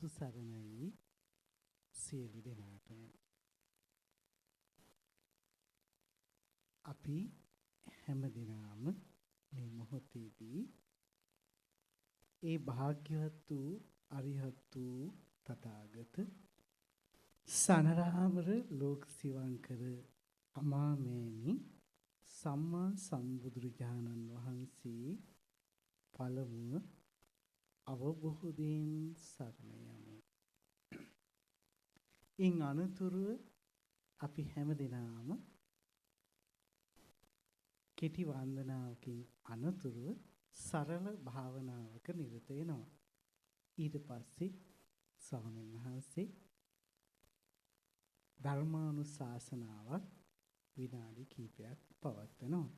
බුදු සරණයි සියලු දෙනාටම. අපි හැමදෙනාම මේ මොහොතේදී ඒ භාග්‍යවත් වූ අරිහත් වූ තථාගත සනරාමර ලෝක සිවංකර අමාමේනි සම්මා සම්බුදුරජාණන් වහන්සේ පළමුව අවබෝධයෙන් සරණ යමු. ඉන් අනතුරුව අපි හැමදෙනාම කෙටි වන්දනාවකින් අනතුරුව සරල භාවනාවක නිරත වෙනවා. ඊට පස්සේ ස්වාමීන් වහන්සේ ධර්මානුශාසනාවක් විනාඩි කිහිපයක් පවත්වනවා.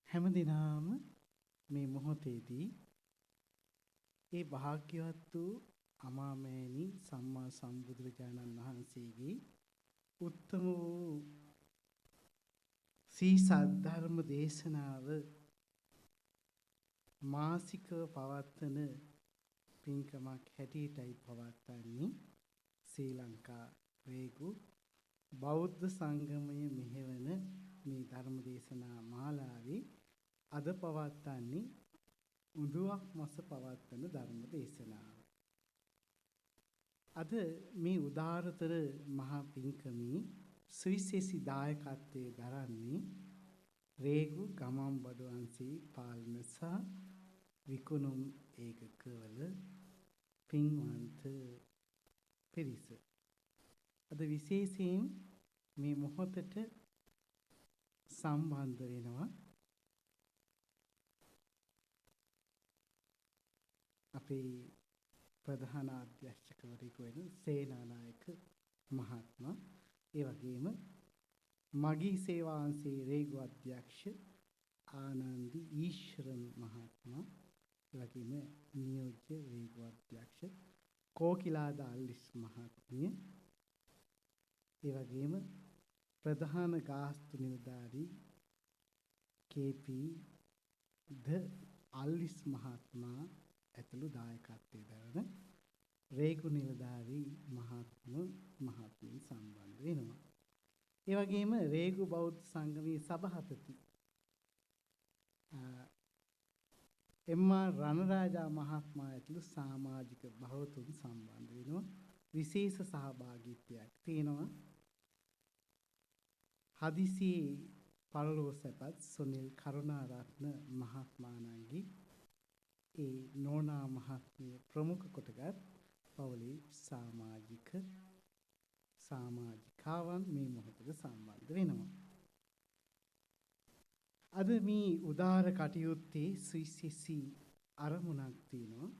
හැමදෙනාම මේ මොහොතේදී ඒ භාග්‍යවත් වූ අමාමෑණි සම්මා සම්බුදුරජාණන් වහන්සේගේ උත්තම වූ සී සද්ධර්ම දේශනාව මාසිකව පවත්වන පින්කමක් හැටියටයි පවත්වන්නේ. ශ්‍රී ලංකා රේගු බෞද්ධ සංගමයේ මෙහෙවන මේ ධර්ම දේශනා මාලාවේ අද පවත්වන්නේ උඳුවක් මාස පවත්වන ධර්ම දේශනාව. අද මේ උදාරතර මහා පින්කමේ සුවිශේෂී දායකත්වයේ දරන්නේ රේගු ගමම්බඩු වංශී පාලන සහ විකුණුම් ඒකකවල පින්වන්ත පිරිස. අද විශේෂයෙන් මේ මොහොතට සම්බන්ධ වෙනවා අපේ ප්‍රධාන අධ්‍යක්ෂකවරයෙකු වෙන සේනානායක මහත්මයා, ඒ වගේම මගී සේවාංශයේ රේගු අධ්‍යක්ෂ ආනන්දි ඊශ්වරන් මහත්මයා, ඒ වගේම නියෝජ්‍ය රේගු අධ්‍යක්ෂ කෝකිලාද අල්ලිස් මහත්මිය, ඒ වගේම ප්‍රධාන ගාස්තු නිලධාරී කේ.පී. ද අල්ලිස් මහත්මයා ඇතුළු දායකත්වයේ දරන රේගු නිලධාරී මහත්මිය සම්බන්ධ වෙනවා. ඒ වගේම රේගු බෞද්ධ සංගමයේ සභාපති එම්.ආර්. රණරාජා මහත්මයා ඇතුළු සමාජික බහුතුන් සම්බන්ධ වෙනවා. විශේෂ සහභාගීත්වයක් තියෙනවා. හදිසියේ පරලෝව සැපත් සුනිල් කරුණාරත්න මහත්මයාණන්ගේ ඒ නෝනා මහත්මිය ප්‍රමුඛ කොටගත් පවුලේ සමාජිකාවන් මේ මොහොතට සම්බන්ධ වෙනවා. අද මේ උදාර කටයුත්තේ සුවිශේෂී අරමුණක් තියෙනවා.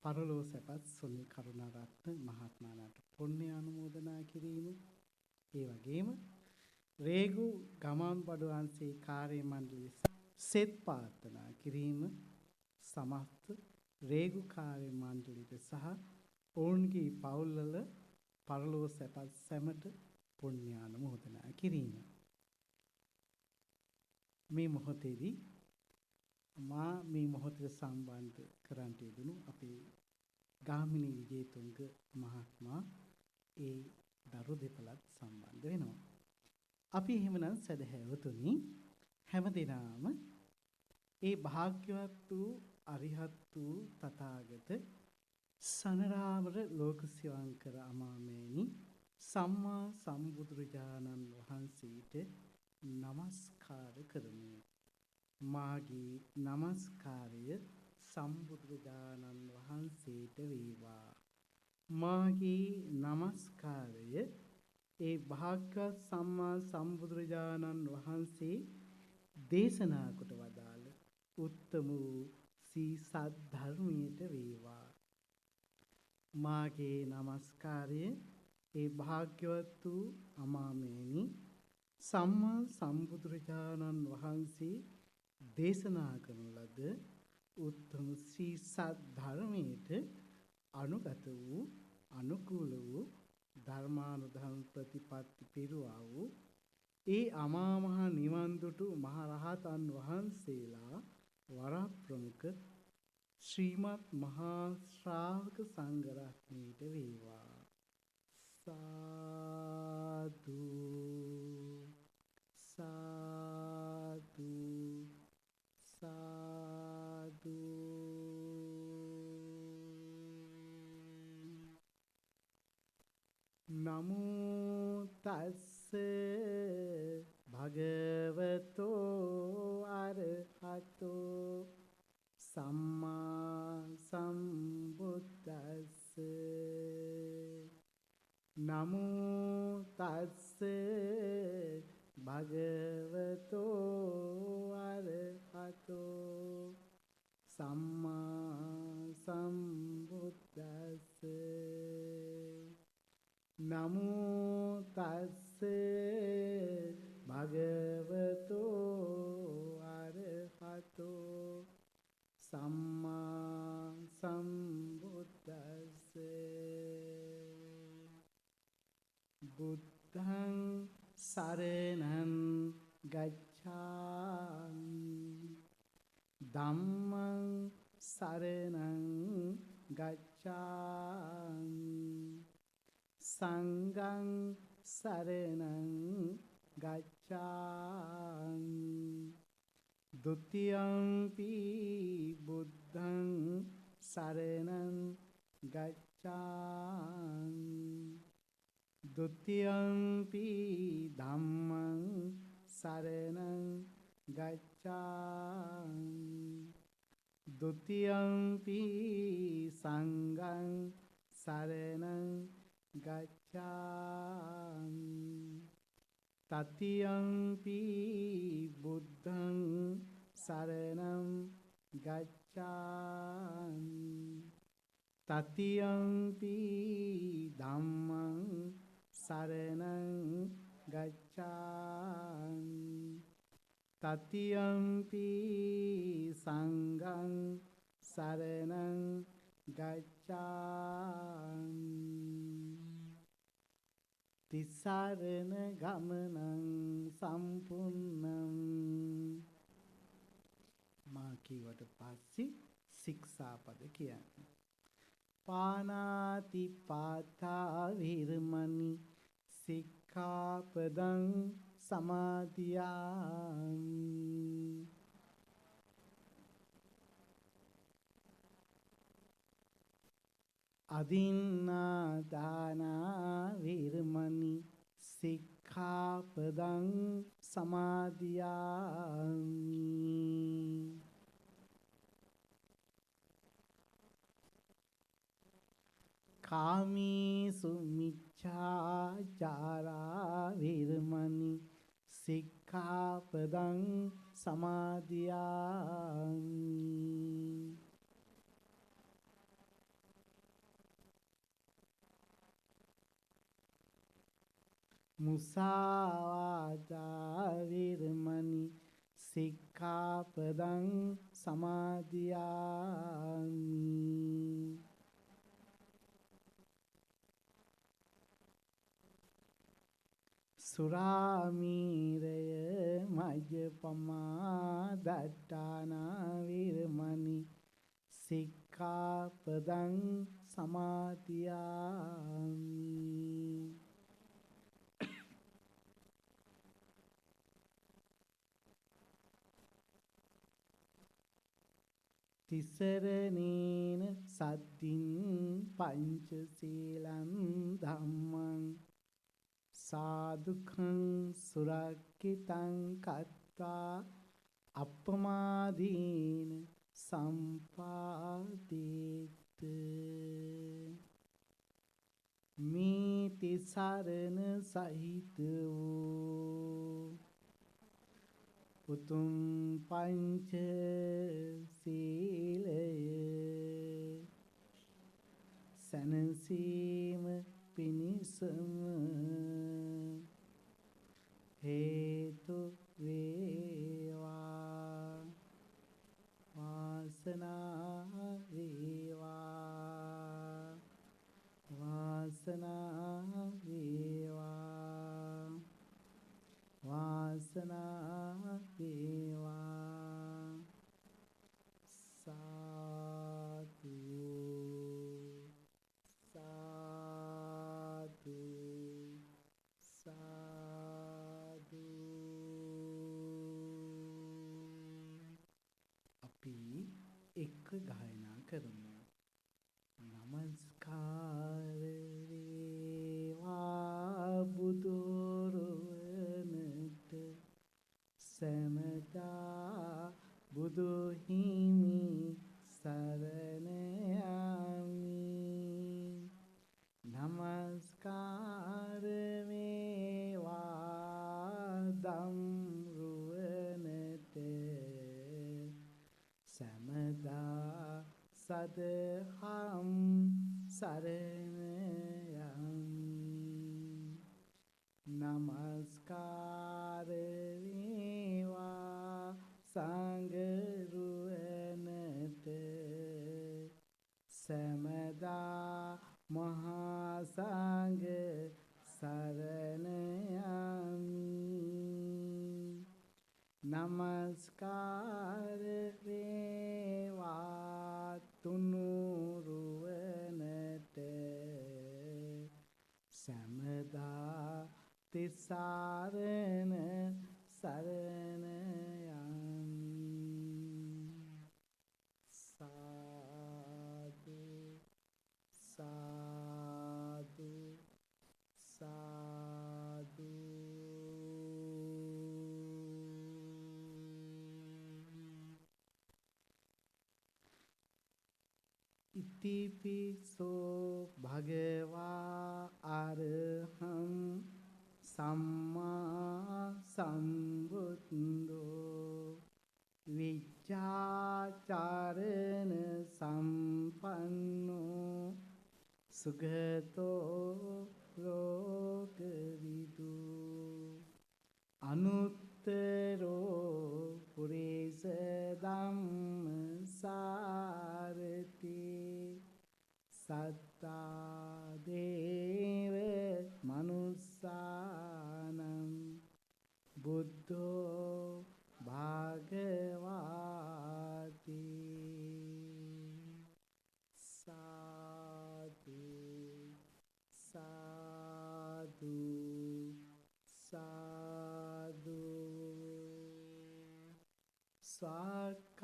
පරලෝව සැපත් සුනිල් කරුණාරත්න මහත්මයාණන්ට පුණ්‍ය අනුමෝදනා කිරීම, ඒ වගේම රේගු ගමම්බඩු වංශයේ කාර්ය මණ්ඩලයේ සෙත් ප්‍රාර්ථනා කිරීම, සමස්ත රේගු කාර්ය මණ්ඩලයට සහ ඔවුන්ගේ පවුල්වල පරලෝව සැපත් සැමට පුණ්‍ය අනුමෝදනා කිරීම. මේ මොහොතේදී මේ මොහොතට සම්බන්ධ කරන්ට යෙදුණු අපේ ගාමිණී විජේතුංග මහත්මයා ඒ දරු දෙපළත් සම්බන්ධ වෙනවා. අපි එහෙමනම් සදහැවතුනි හැමදෙනාම ඒ භාග්‍යවත් වූ අරිහත් වූ තථාගත සනරාමර ලෝක සිවංකර අමාමෑණි සම්මා සම්බුදුරජාණන් වහන්සේට නමස්කාර කරමු. මාගේ නමස්කාරය සම්බුදුරජාණන් වහන්සේට වේවා. මාගේ නමස්කාරය ඒ භාග්‍යවත් සම්මා සම්බුදුරජාණන් වහන්සේ දේශනා කොට වදාළ උත්තම වූ සී සද්ධර්මයට වේවා. මාගේ නමස්කාරය ඒ භාග්‍යවත් වූ අමාමෑණි සම්මා සම්බුදුරජාණන් වහන්සේ දේශනා කරන ලද උත්තම සී සද්ධර්මයට අනුගත වූ අනුකූල වූ ධර්මානුධර්ම ප්‍රතිපත්ති පිරුවා වූ ඒ අමා මහ නිවන් දුටු මහ රහතන් වහන්සේලා වර ප්‍රමුඛ ශ්‍රීමත් මහා ශ්‍රාවක සංඝ රත්නයට වේවා. සාදු සාදු සාදු. නමෝ තස්ස භගවතෝ අරහතෝ සම්මා සම්බුද්දස්ස. නමෝ තස්ස භගවතෝ අරහතෝ සම්මා සම්බුද්දස්ස. නමෝ තස්ස භගවතෝ අරහතෝ සම්මා සම්බුද්දස්ස. බුද්ධං සරණං ගච්ඡාමි. ධම්මං සරණං ගච්ඡාමි. සංඝං සරණං ගච්ඡාමි. ဒုတိယံ පි බුද්ධං සරණං ගච්ඡාමි. ဒုတိယံ පි ධම්මං සරණං ගච්ඡාමි. ဒုတိယံ පි සංඝං සරණං ගච්ඡාමි. තතියම්පි බුද්ධං සරණං ගච්ඡාමි. තතියම්පි ධම්මං සරණං ගච්ඡාමි. තතියම්පි සංඝං සරණං ගච්ඡාමි. තිසරණ ගමනං සම්පූර්ණං. මා කීවට පස්සේ ශික්ෂාපද කියන්නේ. පානාති පාතා වේරමණී සික්ඛාපදං සමාදියාමි. අදින්නාදානා වේරමණී සික්ඛාපදං සමාදියාමි. කාමීසු මිච්ඡාචාරා වේරමණී සික්ඛාපදං සමාදියාමි. මුසාවාදා වේරමණී සික්ඛාපදං සමාදියාමි. සුරාමීරය මජ්ජපමා දට්ඨානා වේරමණී සික්ඛාපදං සමාදියාමි. තිසරණේන සද්ධින් පංචශීලං ධම්මං සාදුඛං සුරක්ඛිතං කତ୍වා අප්පමාදීන සම්පාදේත. මේ තිසරණ සහිත වූ උතුම් පංච සීලය සැනසීම පිණිසම හේතු වේවා. වාසනා වේවා. වාසනා වේවා. වාසනා වේවා. සා ගායනා කරමු. නමස්කාර වේවා බුදුරුවනට සැමදා බුදු හිමි සරණ යමි. නමස්කාර වේවා දම්රුවනට සැමදා සදහම් සරණ යමි. නමස්කාර වේවා සංඝරුවනට සැමදා මහා සංඝ සරණ යමි. නමස්කාර වේවා තුනුරුවනට සැමදා තිසරණ සරණ යමි. සාදු සාදු සාදු. ඉතිපිසෝ භගවා අරහං සම්මා සම්බුද්ධෝ විචාචරණ සම්පන්නෝ සුගතෝ ලෝකවිදු අනුත්තරෝ පුරිස ධම්මසාරති සත්තා දේව මනුස්සානම් බුද්ධෝ භාගවාති. සාදු සාදු සාදු.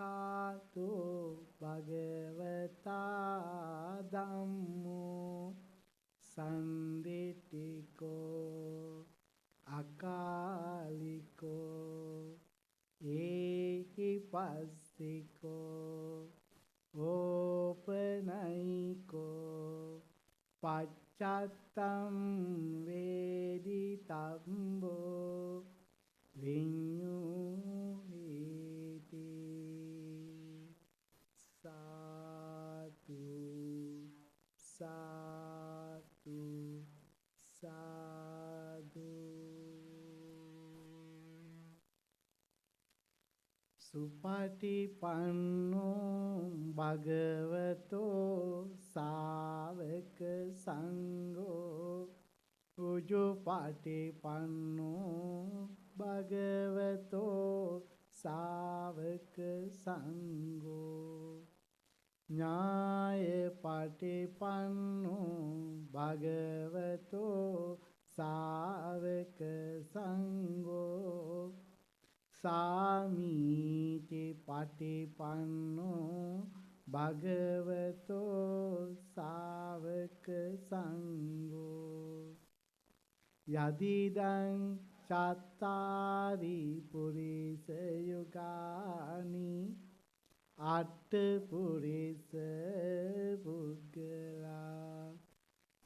ස්වාක්ඛාතෝ භගවතා ධම්මෝ සම්දිට්ඨිකෝ අකාලිකෝ ඒහිපස්සිකෝ ඕපනයිකෝ පච්චත්තම් වේදිතම්බෝ විඤ්ඤුහිති. සාදු සාදු සාදු. සුපටිපන්නෝ භගවතෝ සාවක සංඝෝ උජුපටිපන්නෝ භගවතෝ සාවක සංඝෝ ඥායපටිපන්නෝ භගවතෝ සාවක සංඝෝ සාමීචි පටිපන්නෝ භගවතෝ සාවක සංඝෝ යදිදං චත්තාරි පුරිස යුගානි අට්ඨ පුරිස පුද්ගලා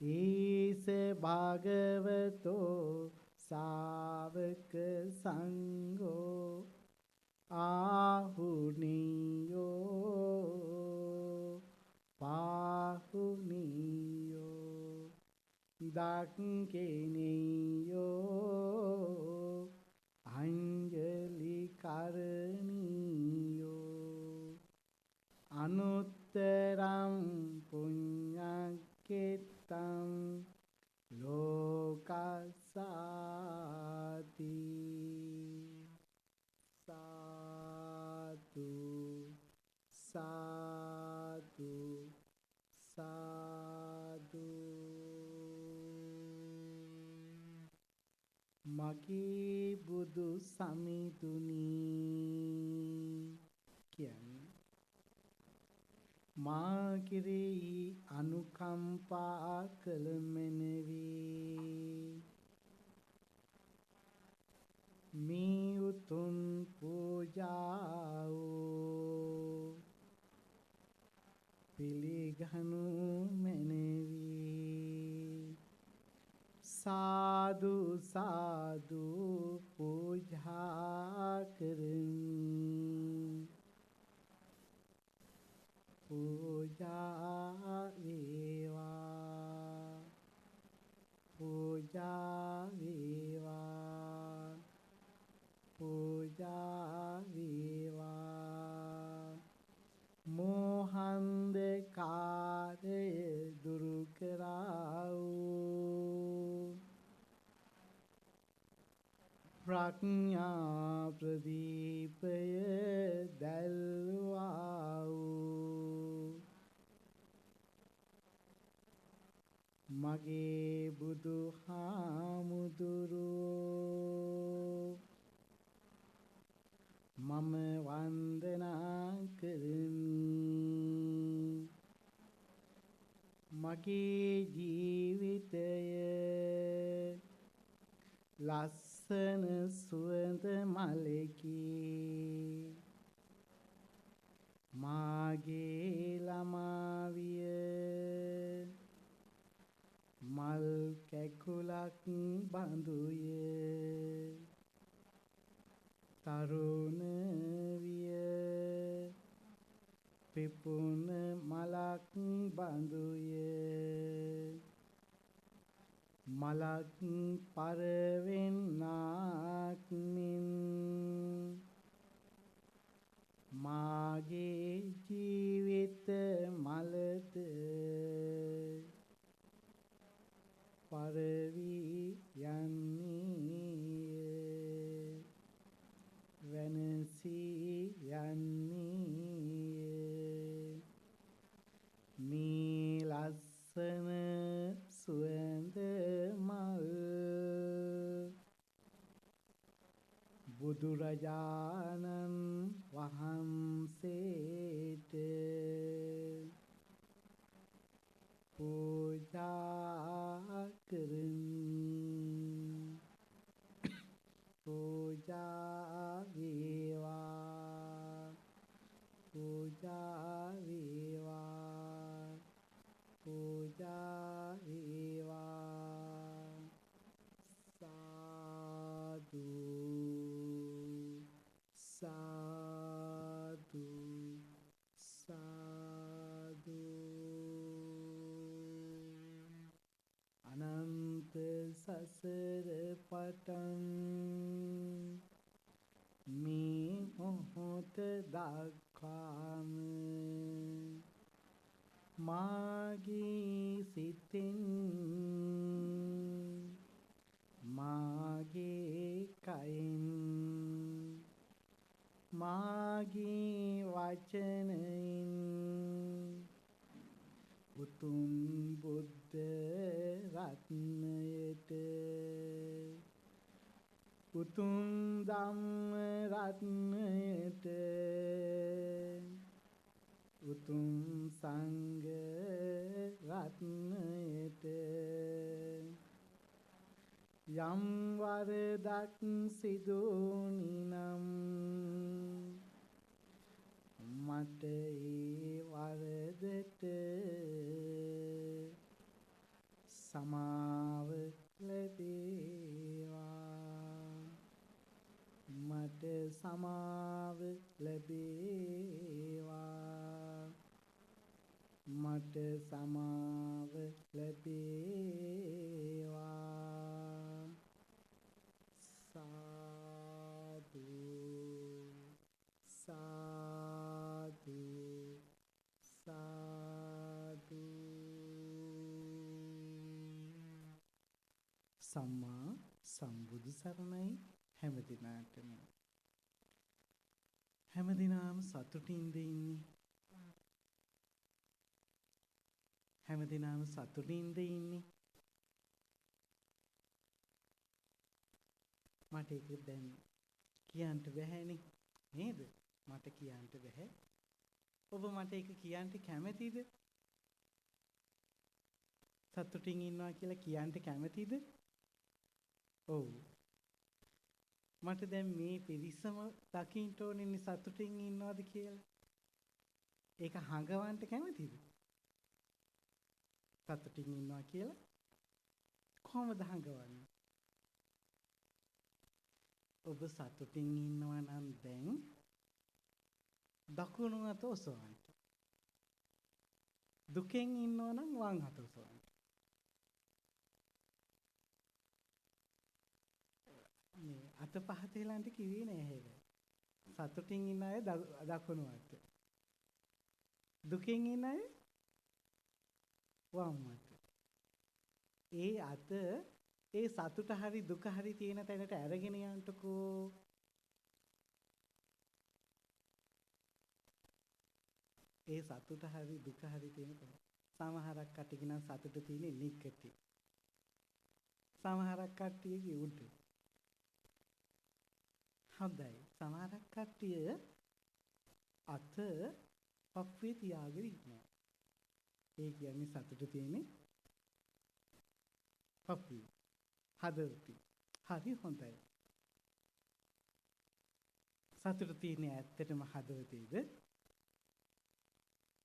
ඊස භගවතෝ සාවක සංඝෝ ආහුනියෝ පාහුනියෝ දක්ඛිනියෝ අංජලි කරණියෝ අනුත්තරං පුඤ්ඤක්ඛෙත්තං ලෝකස්සාති. සාදු සාදු සාදු. මගේ බුදු සමිඳුනි කියන්නේ මා කෙරෙහි අනුකම්පා කළ මැනවි. මේ උතුම් පූජාව පිළිගනු මැනවි. සාදු සාදු පූජා කරමි. පූජා වේවා, පූජා වේවා, පූජා වේවා. මෝහන්ධකාරය දුරු කරා වූ ප්‍රඥා ප්‍රදීපය දැල්වා වූ මගේ බුදුහාමුදුරුවෝ මම වන්දනා කරමි. මගේ ජීවිතය ලස්සන සුවඳ මලකි. මාගේ ළමාවිය මල් කැකුලක් බඳුය. තරුණ විය පිපුන මලක් බඳුය. මලක් පරවෙන්නාක් මෙන් මාගේ ජීවිත මලද පරවි යන්නේය, වෙනසී යන්නේය. මේ ලස්සන සුවඳ මල් බුදුරජාණන් වහන්සේට පූජා කරමි. පූජා වේවා, පූජා වේවා, පූජා වේවා. සාදු සාදු සාදු. අනන්ත සසර පටන් මේ මොහොත දක්වාම මාගේ සිතෙන් මාගේ කයින් මාගේ වචනයෙන් උතුම් බුද්ධ රත්නයට උතුම් ධම්ම රත්නයට උතුම් සංඝ රත්නයට යම් වරදක් සිදු වුණිනම් මට ඒ වරදට සමාව ලැබේවා. මට සමාව ලැබේවා. මට සමාව ලැබේවා. සාදු සාදු සාදු. සම්මා සම්බුදු සරණයි හැම දිනාටම. හැම දිනම සතුටින්ද ඉන්නේ? හැම දිනම සතුටින්ද ඉන්නේ? මට ඒක දැන් කියන්න බැහැනේ නේද? මට කියන්න බැහැ. ඔබ මට ඒක කියන්න කැමතිද? සතුටින් ඉන්නවා කියලා කියන්න කැමතිද? ඔව්. මට දැන් මේ පිරිසම දකින්න ඕනේ සතුටින් ඉන්නවද කියලා. ඒක හංගවන්න කැමතිද? සතුටින් ඉන්නවා කියලා කොහොමද හංගවන්නේ? ඔබ සතුටින් ඉන්නවා නම් දැන් දකුණු අත ඔසවන්න. දුකෙන් ඉන්නවා නම් වම් අත ඔසවන්න. මේ අත පහත හෙලන්ට කිව්වේ නෑ හැබැයි. සතුටින් ඉන්න අය දකුණු අත. දුකෙන් ඉන්න අය වම් අත. ඒ අත ඒ සතුට හරි දුක හරි තියෙන තැනට අරගෙන යන්නකෝ. ඒ සතුට හරි දුක හරි තියෙන තැන. සමහරක් කට්ටිය නම් සතුට තියෙන්නේ නික්කටි. සමහරක් කට්ටියගේ උඩ. හොඳයි. සමහරක් කට්ටිය අත පපුවේ තියාගෙන ඉන්නවා. ඒ කියන්නේ සතුට තියෙන්නේ පපුවේ. හදවතේ. හරි හොඳයි. සතුට තියෙන්නේ ඇත්තටම හදවතේද?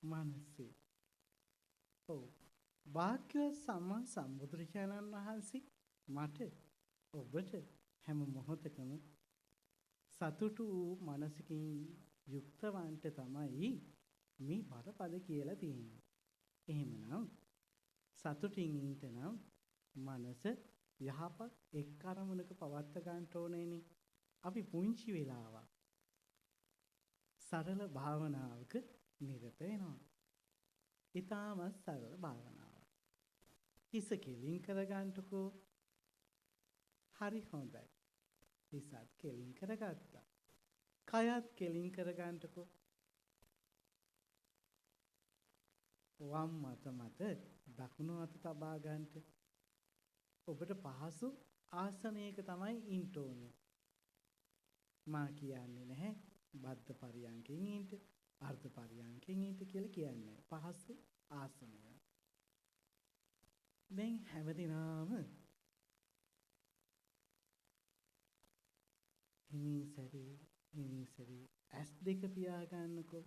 මනසේ. ඔව්. භාග්‍යවත් සම්මා සම්බුදුරජාණන් වහන්සේ මට ඔබට හැම මොහොතකම සතුටු වූ මනසකින් යුක්තවන්ට තමයි මේ බරපද කියලා තියෙන්නේ. එහෙමනම් සතුටින් ඉන්න නම් මනස යහපත් එක් අරමුණක පවත්වා ගන්න ඕනේනේ. අපි පුංචි වෙලාවක් සරල භාවනාවක නිරත වෙනවා. ඊටම සරල භාවනාවක්. හිස කෙලින් කරගන්නකෝ. හරි හොඳයි. හිසත් කෙලින් කරගත්තා. කයත් කෙලින් කරගන්නකෝ. වම් අත මත දකුණු අත තබා ගන්නට. ඔබට පහසු ආසනයක තමයි ඉන්න ඕනේ. මා කියන්නේ නැහැ බද්ධ පරියන්කෙන් ඉන්න, අර්ධ පරියන්කෙන් ඉන්න කියලා කියන්නේ. පහසු ආසනය. දැන් හැමදිනම හිමින් සැරේ ඇස් දෙක පියාගන්නකෝ.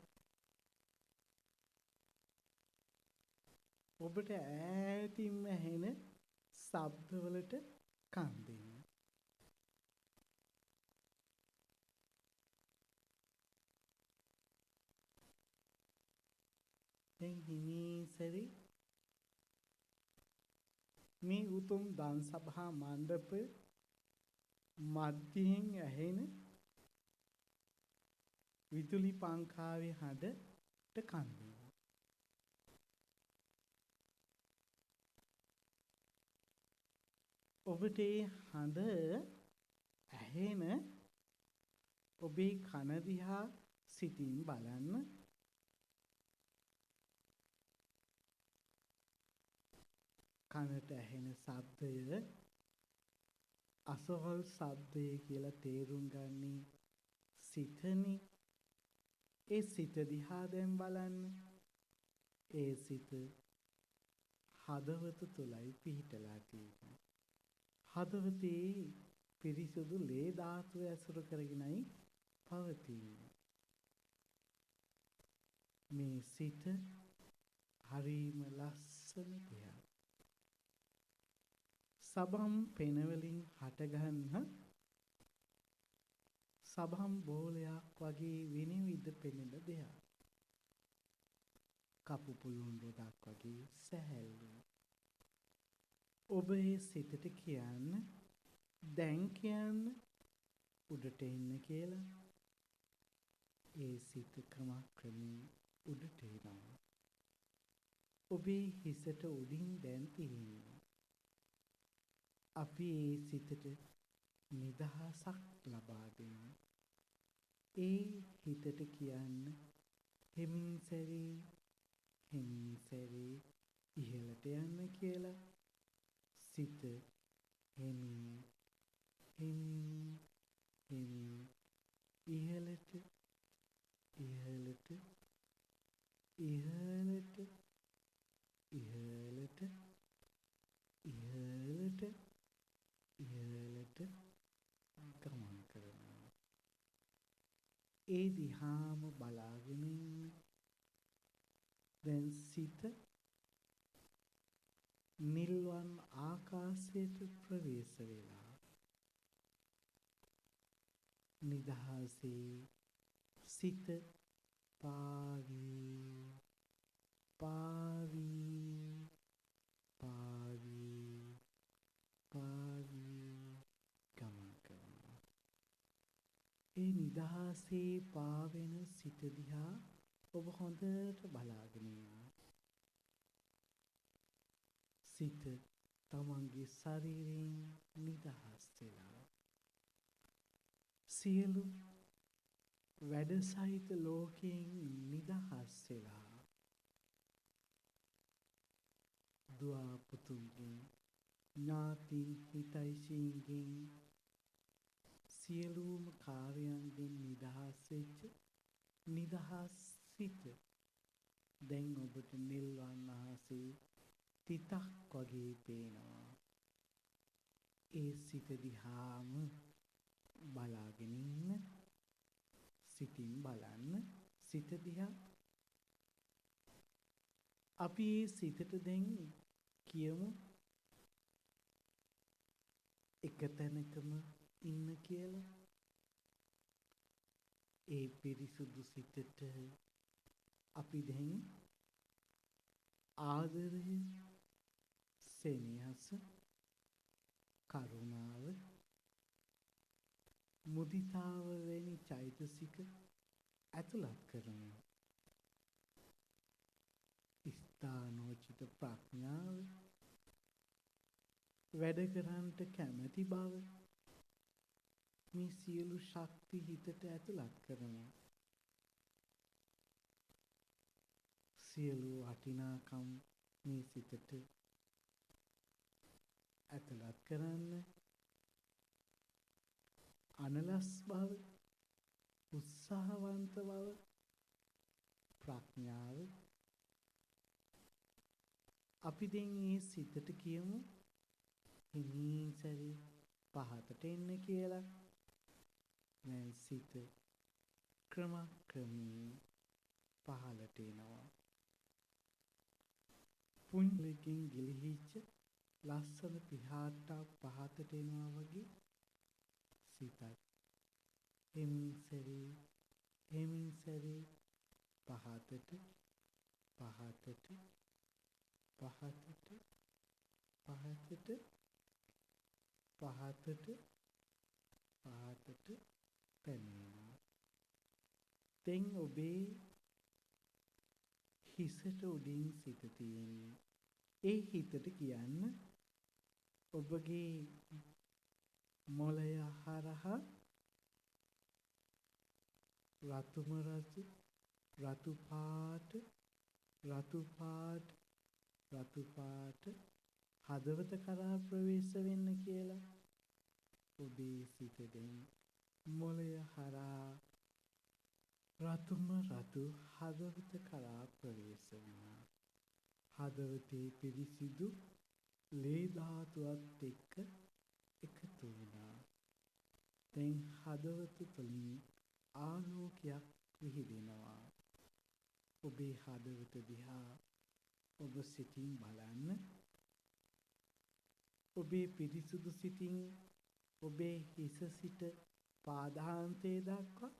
ඔබට ඈතින්ම ඇහෙන ශබ්දවලට කන් දෙන්න. දැන් හිමින් සැරේ මේ උතුම් දන් සභා මණ්ඩපය මධ්‍යයෙන් ඇහෙන විදුලි පංකාවේ හඬට කන් දෙන්න. ඔබට ඒ හඬ ඇහෙන ඔබේ කන දිහා සිතින් බලන්න. කනට ඇහෙන ශබ්දය අසවල් ශබ්දය කියලා තේරුම් ගන්නේ සිතනේ. ඒ සිත දිහා දැන් බලන්න. ඒ සිත හදවත තුලයි පිහිටලා තියෙන්නේ. හදවතේ පිරිසුදු ලේ ධාතුව ඇසුරු කරගෙනයි පවතින්නේ. මේ සිත හරිම ලස්සන දෙයක්. සබම් පෙනවලින් හටගන්න සබම් බෝලයක් වගේ විනිවිද පෙනෙන දෙයක්. කපු පුළුන් රොඩක් වගේ සැහැල්ලු. ඔබ ඒ සිතට කියන්න දැන් කියන්න උඩට එන්න කියලා. ඒ සිත ක්‍රමක්‍රමයෙන් උඩට එනවා. ඔබේ හිසට උඩින් දැන් තියෙනවා. අපි ඒ සිතට නිදහසක් ලබා දෙමු. ඒ හිතට කියන්න හිමින් සැරේ ඉහළට යන්න කියලා. සිත හිමින් ඉහළට ඉහළට ඉහළට ඉහළට ඉහළට ගමන් කරනවා. ඒ දිහාම බලාගෙන ඉන්න. දැන් සිත නිල්වන් ආකාශයට ප්‍රවේශ වෙලා නිදහසේ සිත පාවී පාවී පාවී පාවී ගමන් කරනවා. ඒ නිදහසේ පාවෙන සිත දිහා ඔබ හොඳට බලාගෙන ඉන්න. සිත තමන්ගේ ශරීරයෙන් නිදහස් වෙලා සියලු වැඩ සහිත ලෝකයෙන් නිදහස් වෙලා දුවා පුතුන්ගෙන් ඥාතින් හිතයිසීන්ගෙන් සියලුම කාර්යයන්ගෙන් නිදහස් වෙච්ච නිදහස් සිත දැන් ඔබට නිල්වන් ආසේ තිතක් වගේ පේනවා. ඒ සිත දිහාම බලාගෙන ඉන්න. සිතින් බලන්න සිත දිහා. අපි ඒ සිතට දැන් කියමු එක තැනකම ඉන්න කියලා. ඒ පිරිසුදු සිතට අපි දැන් ආදරය, සෙනෙහස, කරුණාව, මුදිතාව වැනි චෛතසික ඇතුළත් කරමු. ස්ථානෝචිත ප්‍රඥාව, වැඩ කරන්නට කැමැති බව, මේ සියලු ශක්ති හිතට ඇතුළත් කරමු. සියලු වටිනාකම් මේ සිතට ඇතුළත් කරන්න. අනලස් බව, උත්සාහවන්ත බව, ප්‍රඥාව. අපි දැන් මේ සිතට කියමු හිමින් සැරේ පහතට එන්න කියලා. දැන් සිත ක්‍රමක්‍රමයෙන් පහළට එනවා. පුංචිකින් ගිලිහිච්ච ලස්සන පිහාට්ටක් පහතට එනවා වගේ සිතත් හිමින් සැරේ පහතට පහතට පහතට පහතට පහතට පහතට පැමිණෙනවා. දැන් ඔබේ හිසට උඩින් සිත තියෙන්නේ. ඒ හිතට කියන්න ඔබගේ මොළය හරහා රතුම රතු රතු පාට රතු පාට රතු පාට හදවත කරා ප්‍රවේශ වෙන්න කියලා. ඔබේ සිත දැන් මොළය හරහා රතුම රතු හදවත කරා ප්‍රවේශ වෙනවා. හදවතේ පිරිසිදු ලේ ධාතුවත් එක්ක එකතු වෙනවා. දැන් හදවත තුළින් ආලෝකයක් විහිදෙනවා. ඔබේ හදවත දිහා ඔබ සිතින් බලන්න. ඔබේ පිරිසුදු සිතින් ඔබේ හිස සිට පාදාන්තයේ දක්වා,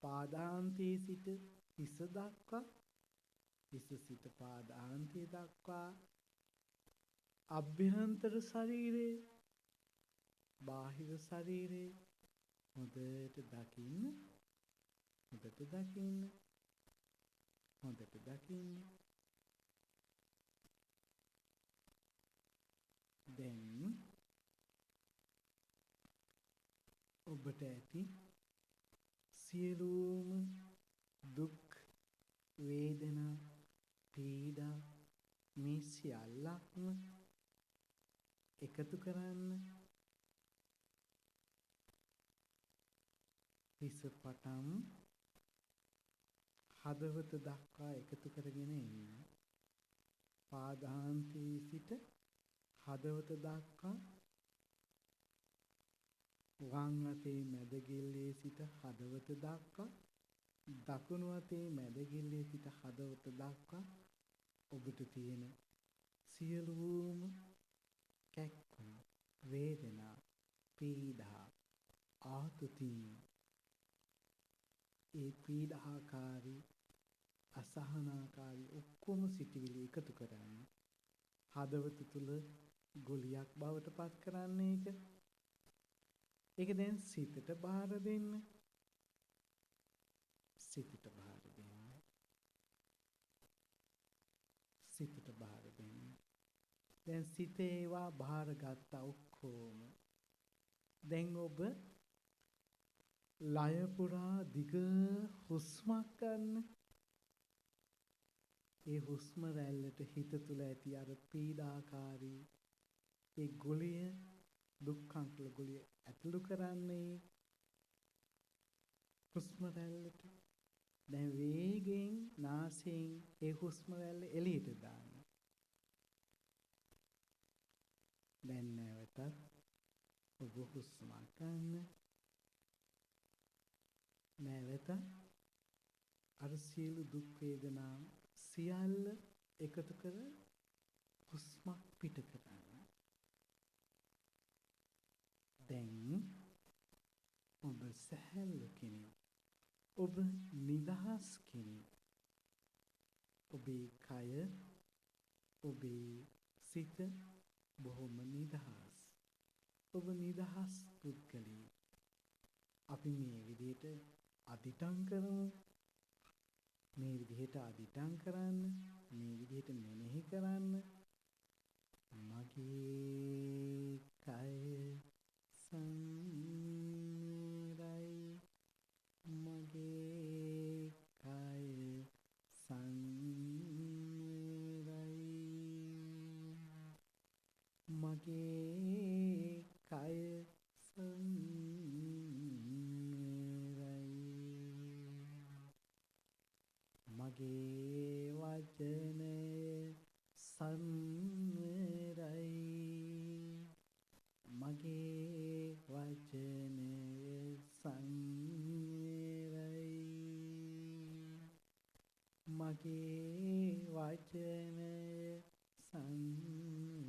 පාදාන්තයේ සිට හිස දක්වා, හිස සිට පාදාන්තයේ දක්වා අභ්‍යන්තර ශරීරයේ, බාහිර ශරීරයේ හොඳට දකින්න, හොඳට දකින්න, හොඳට දකින්න. දැන් ඔබට ඇති සියලුම දුක්, වේදනා, පීඩා මේ සියල්ලක්ම එකතු කරන්න. හිස පටන් හදවත දක්වා එකතු කරගෙන එන්න. පාදාන්තයේ සිට හදවත දක්වා වම් අතේ මැදගිල්ලේ සිට හදවත දක්වා දකුණු අතේ මැදගිල්ලේ සිට හදවත දක්වා ඔබට තියෙන සියලුම කැක්කුම් වේදනා පීඩා ආතති ඒ පීඩාකාරී අසහනාකාරී ඔක්කොම සිටිවිලි එකතු කරන්න හදවත තුල ගොලියක් බවට පත් කරන්න ඒක දැන් සිතට බාර දෙන්න සිතට බාර දෙන්න සිතට බාර දෙන්න දැන් සිතේ ඒවා බාරගත්ත ඔක්කොම දැන් ඔබ ලය පුරා දිග හුස්මක් ගන්න ඒ හුස්ම රැල්ලට හිත තුළ ඇති අර පීඩාකාරී ඒ ගොලිය දුක්ඛංකල ගොලිය ඇතුළු කරන්නේ හුස්ම රැල්ලට දැන් වේගෙන් නාසයෙන් ඒ හුස්ම රැල්ල එළියට දාන්න දැන් නැවතත් ඔබ හුස්ම ගන්න නැවත අර සියලු දුක් වේදනා සියල්ල එකතු කර හුස්මක් පිට කරන්න. දැන් ඔබ සැහැල්ලු කෙනෙක්. ඔබ නිදහස් කෙනෙක්. ඔබේ කය ඔබේ සිත බොහොම නිදහස්. ඔබ නිදහස් පුද්ගලයෙක්. අපි මේ විදිහට අදිටන් කරමු. මේ විදිහට අදිටන් කරන්න. මේ විදිහට මෙනෙහි කරන්න. මගේ කය සංරයි. මගේ කය සංරයි. මගේ කය මගේ වචනය සංවරයි මගේ වචනය සංවරයි මගේ වචනය සංවරයි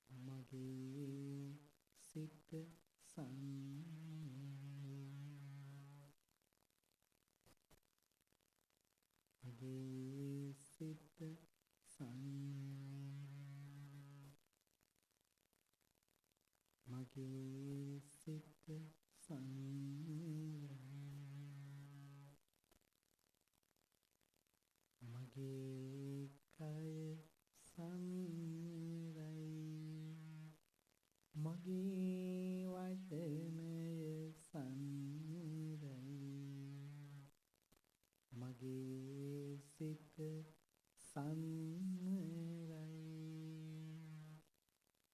මගේ සිත මගේ සිත මගේ සිත මගේ කය සංරයි මගේ වචනය සංරයි මගේ සිත සංවරයි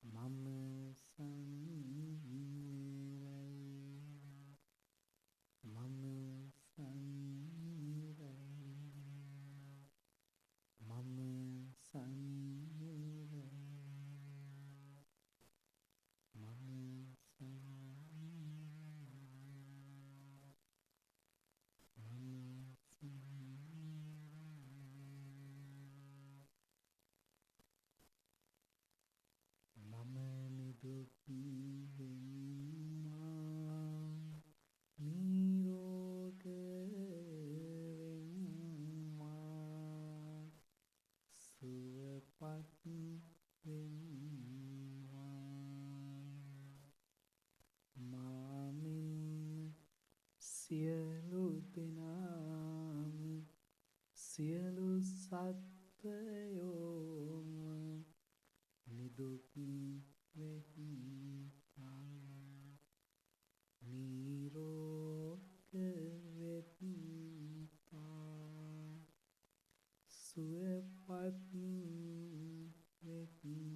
මම සංවරයි මම සංවරයි මම සංවරයි මම නිදුක් වෙම්මා නිරෝග වෙම්මා සුවපත් වෙම්මා මාමින් සියලු දෙනාම සියලු සත්වයෝම නිදුක් වෙත්තා නිරෝග වෙත්තා සුවපත් වෙත්තා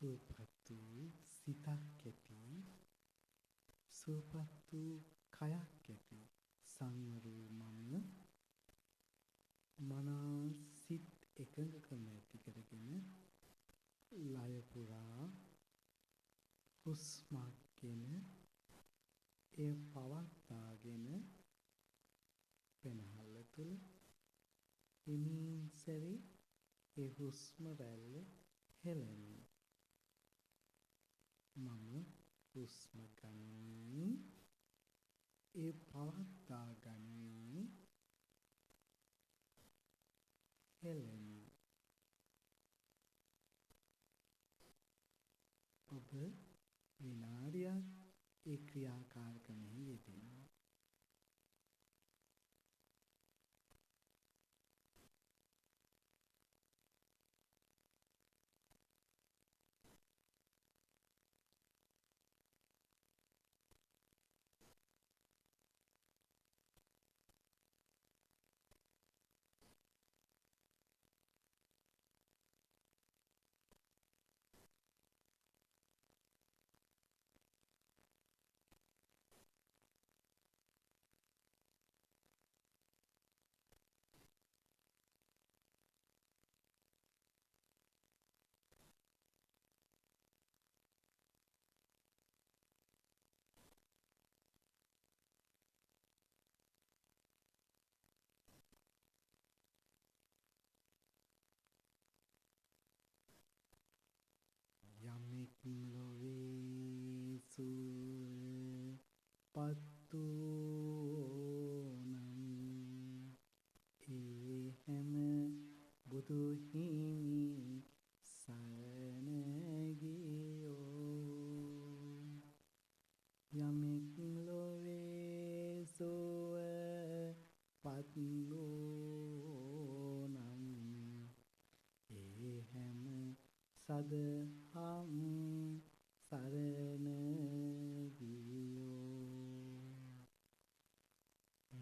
සුවපත් වූ සිතක් ඇති සුවපත් වූ කයක් ඇති සංවර වූ මම මනස සිත් එකඟකම ඇති කරගෙන ලය පුරා හුස්මක් ගෙන ඒ පවත්වාගෙන පෙනහල්ල තුල හිමින් සැරි ඒ හුස්ම රැල්ල හෙළමි මම හුස්ම ගන්නයි ඒ පවත්වා ගන්නයි හෙළමි ඔබ විනාඩියක් ඒ ක්‍රියාකාරකමෙහි යෙදෙනවා යමෙක් ලොවේ සුවපත්තු නම් ඒ හැම බුදු හිමි සරණ ගියෝ යමෙක් ලොවේ සුවපත්තු නම් ඒ හැම සදහම් සරණ ගියෝ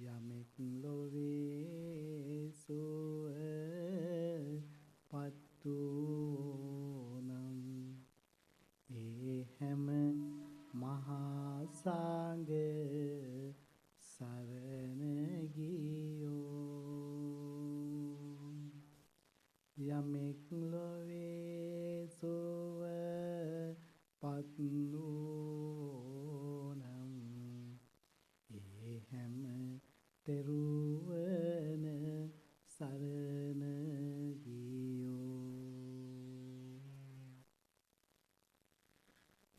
යමෙක් ලොවේ සුවපත්තු නම් ඒ හැම මහා සංඝ සරණ ගියෝ යමෙක් ලොවේ සුවපත්තු නම් ඒ හැම තෙරුවන් සරණ ගියෝ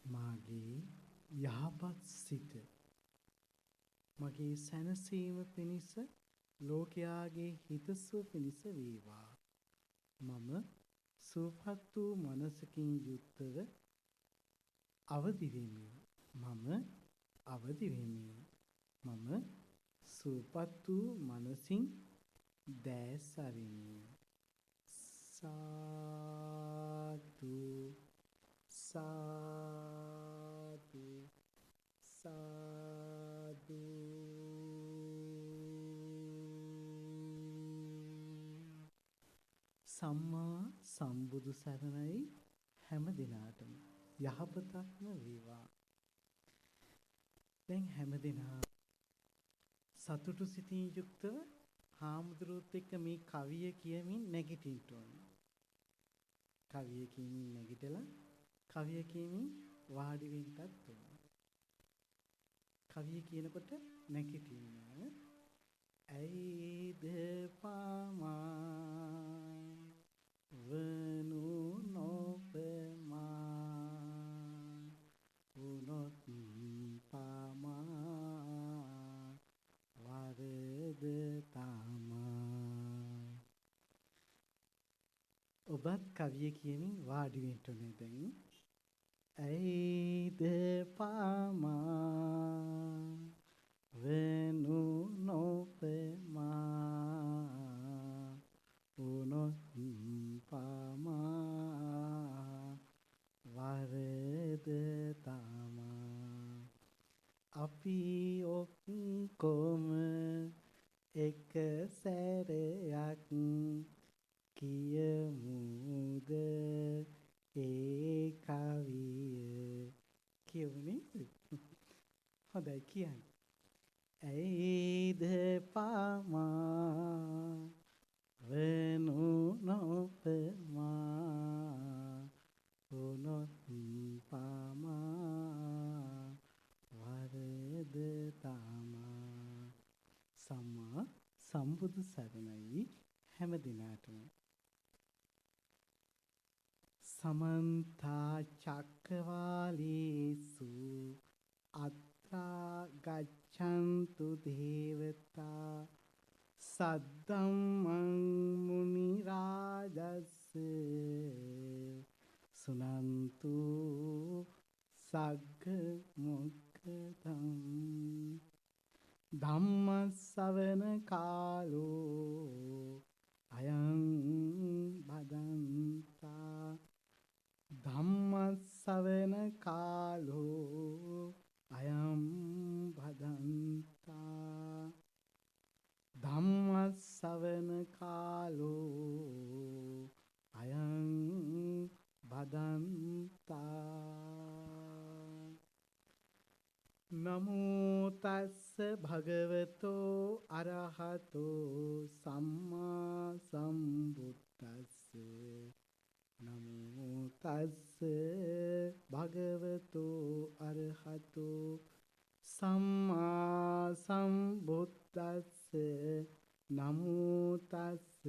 මාගේ යහපත් සිත මගේ සැනසීම පිණිස ලෝකයාගේ හිතසුව පිණිස වේවා මම සුවපත් වූ මනසකින් යුක්තව අවදි වෙමි මම අවදි වෙමි මම සුවපත් වූ මනසින් දැස් අරිමි සාදු සාදු සාදු සම්මා සම්බුදු සරණයි හැම දිනාටම යහපතක්ම වේවා දැන් හැම දිනා සතුටු සිතින් යුක්තව හාමුදුරුවොත් එක්ක මේ කවිය කියමින් නැගිටින්න ඕනේ කවිය කියමින් නැගිටලා කවිය කියමින් වාඩි වෙන්නත් ඕනේ කවිය කියනකොට නැගිටින්න ඇයිද පාමා වනු නොපමා උනොත් පාමා වරද තමා ඔබත් කවිය කියමින් වාඩි වෙන්න ඕනේ දැන් ඇයිද පාමා වනු නොපමා උනොත් පාමා වරද තමා අපි ඔක්කොම එක සැරයක් කියමුද ඒ කවිය කියුනේ. හොඳයි කියන්න. ඇයිද පමා වනු නොපමා උනොත් පමා වරද තමා. සම්මා සම්බුදු සරණයි හැම දිනාටම. समन्ता चक्रवालेषु अत्रा गच्छन्तु देवता सद्धम्मं मुनिराजस्य सुनन्तु सग्गमुक्तं धम्मश्रवण कालो अयं भदन्ता ධම්මස්සවන කාලෝ අයම් භදන්තා ධම්මස්සවන කාලෝ අයං භදන්තා. නමෝ තස්ස භගවතෝ අරහතෝ සම්මා සම්බුද්දස්ස. නමෝ තස්ස භගවතෝ අරහතෝ සම්මා සම්බුද්දස්ස. නමෝ තස්ස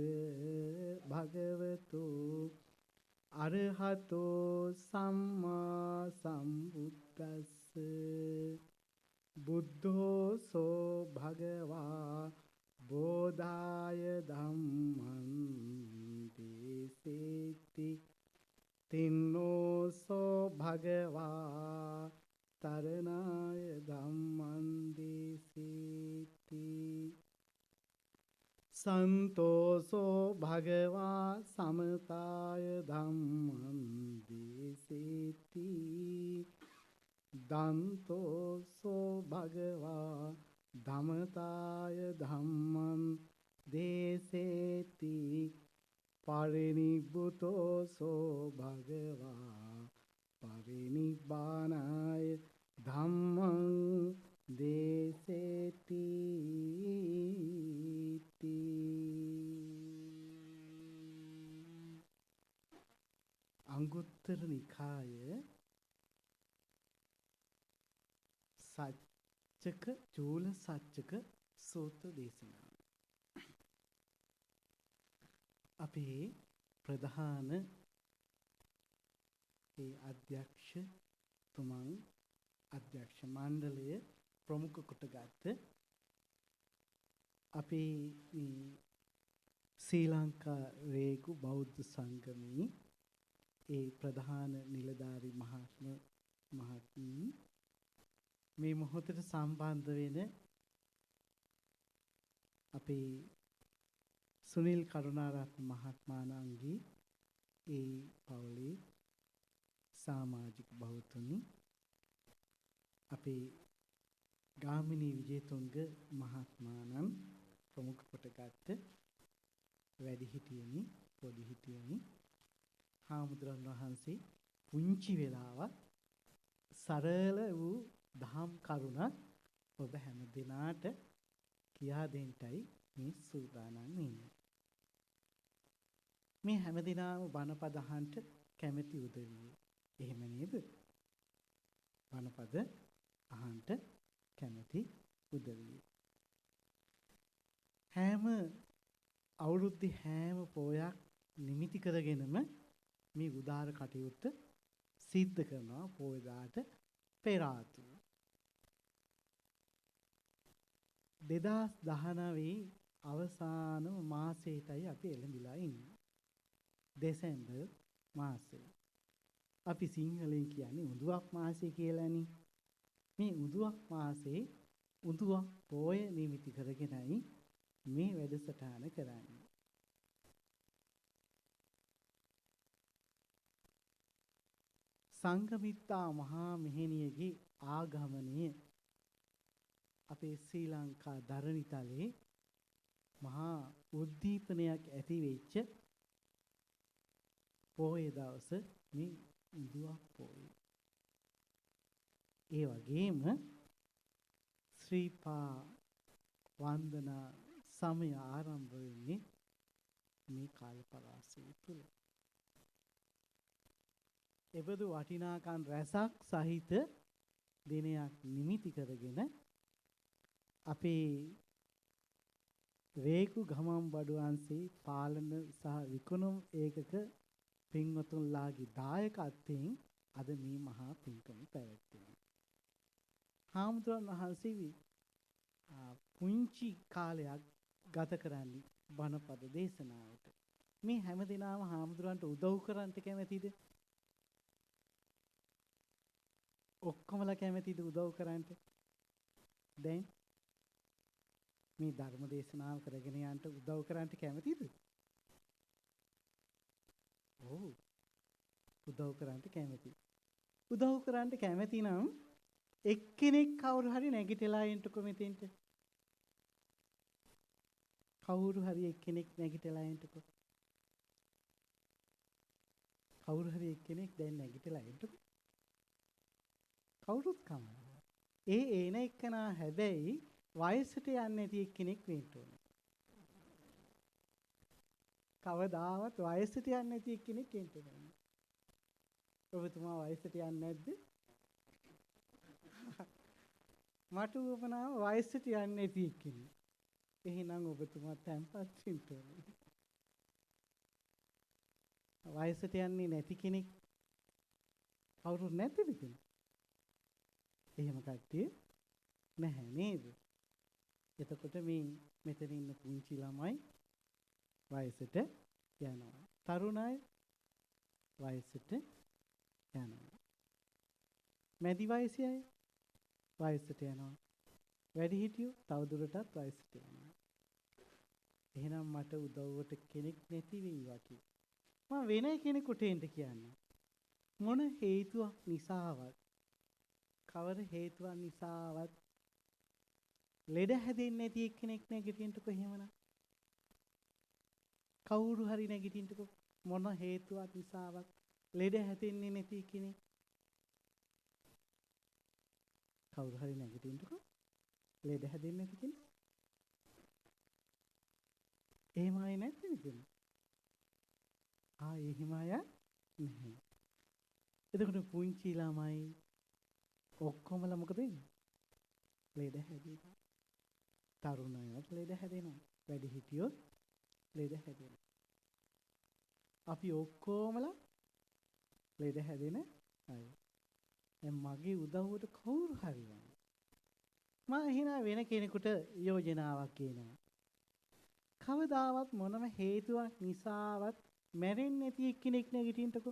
භගවතෝ අරහතෝ සම්මා සම්බුද්දස්ස. බුද්ධෝ සෝ භගවා බෝධාය ධම්මං දේසේති තින්නෝ සෝ භගවා තරණාය ධම්මං දේසේති. සන්තෝසෝ භගවා සමතාය ධම්මං දේසේති. දන්තෝසෝ භගවා ධමතාය ධම්මං දේසේති. පරිනිබ්බුතෝසෝ භගවා පරිනිබ්බානාය ධම්මං දේසේති. අංගුත්තර නිකාය සච්චක චූල සච්චක සූත්‍ර දේශනාව. අපේ ප්‍රධාන ඒ අධ්‍යක්ෂතුමන් අධ්‍යක්ෂ මණ්ඩලය ප්‍රමුඛ කොටගත් අපේ ශ්‍රී ලංකා රේගු බෞද්ධ සංගමේ ඒ ප්‍රධාන නිලධාරි මහත්මීන් මේ මොහොතට සම්බන්ධ වෙන අපේ සුනිල් කරුණාරත්න මහත්මයාණන්ගේ ඒ පවුලේ සමාජික බෞතුනි අපේ ගාමිණී විජේතුංග මහත්මයාණන් ප්‍රමුඛ කොටගත් වැඩිහිටියනි පොඩිහිටියනි හාමුදුරන් වහන්සේ පුංචි වෙලාවක් සරල වූ දහම් කරුණක් ඔබ හැම දිනාට කියා දෙන්නයි මේ සූදානම් වෙන්නේ. මේ හැම දිනම බණපද අහන්න කැමැති උදවිය. එහෙම නේද? බණපද අහන්න කැමැති උදවිය. හැම අවුරුද්දේ හැම පොයක් නිමිති කරගෙනම මේ උදාර කටයුත්ත සිද්ධ කරනවා පොයදාට පෙර ආතුව. 2019 අවසාන මාසයටයි අපි එළඹිලා ඉන්නේ. දෙසැම්බර් මාසය. අපි සිංහලෙන් කියන්නේ උඳුවක් මාසය කියලානේ. මේ උඳුවක් මාසේ උඳුවක් පොය නිමිති කරගෙනයි මේ වැඩසටහන කරන්නේ. සංඝමිත්තා මහා මෙහෙණියගේ ආගමනය අපේ ශ්‍රී ලංකා ධරණිතලේ මහා උද්දීපනයක් ඇති වෙච්ච පොහොය දවස මේ ඉඳුවක් පොයි. ඒ වගේම ශ්‍රීපා වන්දනා සමය ආරම්භ වෙන්නේ මේ කාල පරාසය තුල. එබඳු වටිනාකම් රැසක් සහිත දිනයක් නිමිති කරගෙන අපේ රේකු ගමන් බඩුවන්සේ පාලන සහ විකුණුම් ඒකක පින්වතුන්ලාගේ දායකත්වයෙන් අද මේ මහා පින්කම පැවැත්වෙනවා. හාමුදුරන් වහන්සේ පුංචි කාලයක් ගත කරන්නේ බණපද දේශනාවට. මේ හැමදෙනාම හාමුදුරන්ට උදව් කරන්නට කැමැතිද? ඔක්කොමලා කැමැතිද උදව් කරන්නට? දැන් මේ ධර්ම දේශනාව කරගෙන යන්න උදව් කරන්නට කැමැතිද? ඔව්. උදව් කරන්නට කැමැති. උදව් කරන්නට කැමැති නම් එක්කෙනෙක් කවුරු හරි නැගිටලා එන්නකො මෙතෙන්ට. කවුරු හරි එක්කෙනෙක් නැගිටලා එන්නකො. කවුරු හරි එක්කෙනෙක් දැන් නැගිටලා එන්නකො. කවුරුත් කමනවා. එන එක්කනා හැබැයි වයසට යන්නේ නැති එක්කෙනෙක් වෙන්න ඕනේ. කවදාවත් වයසට යන්නේ නැති එක්කෙනෙක් වෙන්න ඕනේ. ඔබතුමා වයසට යන්නේ නැද්ද? මට උවමනා වයසට යන්නේ නැති එක්කෙනෙක්. එහෙනම් ඔබතුමා තැම්පත් වෙන්න ඕනේ. වයසට යන්නේ නැති කෙනෙක් කවුරුත් නැද්ද මෙතන? එහෙම කට්ටිය නැහැ නේද? එතකොට මේ මෙතන ඉන්න පුංචි ළමයි වයසට යනවා. තරුණ අය වයසට යනවා. මැදි වයසේ අය වයසට යනවා. වැඩිහිටියෝ තවදුරටත් වයසට යනවා. එහෙනම් මට උදව්වට කෙනෙක් නැති වෙයි වගේ. මම වෙන කෙනෙකුට එන්න කියන්න. මොන හේතුවක් නිසාවත් කවර හේතුවක් නිසාවත් ලෙඩ හැදෙන්නේ නැති එක්කෙනෙක් නැගිටින්නකො එහෙමනම්. කවුරු හරි නැගිටින්නකො මොන හේතුවක් නිසාවත් ලෙඩ හැදෙන්නේ නැති කෙනෙක්. කවුරු හරි නැගිටින්නකො ලෙඩ හැදෙන්නේ නැති කෙනෙක්. එහෙම අය නැද්ද මෙතන? එහෙම අය නැහැ. එතකොට පුංචි ළමයි ඔක්කොමලා මොකද වෙන්නේ? ලෙඩ හැදෙනවා. තරුණයෝත් ලෙඩ හැදෙනවා. වැඩිහිටියොත් ලෙඩ හැදෙනවා. අපි ඔක්කොමලා ලෙඩ හැදෙන අය. දැන් මගේ උදව්වට කවුරු හරි වань. මම එහෙනම් වෙන කෙනෙකුට යෝජනාවක් කියනවා. කවදාවත් මොනම හේතුවක් නිසාවත් මැරෙන්නේ නැති එක්කෙනෙක් නැගිටින්නකො.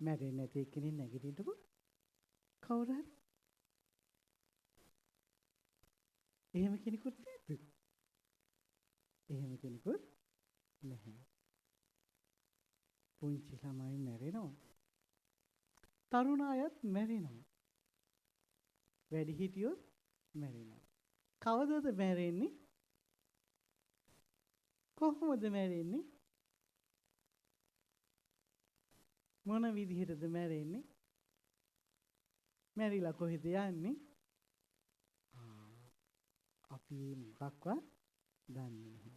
මැරෙන්නේ නැති එක්කෙනෙක් නැගිටින්නකො. කවුරු හරි. එහෙම කෙනෙකුත් නැද්ද? එහෙම කෙනෙකුත් නැහැ. පුංචි ළමයි මැරෙනවා. තරුණ අයත් මැරෙනවා. වැඩිහිටියොත් මැරෙනවා. කවදද මැරෙන්නේ? කොහොමද මැරෙන්නේ? මොන විදිහටද මැරෙන්නේ? මැරිලා කොහෙද යන්නේ? අපි මොකක්වත් දන්නේ නැහැ.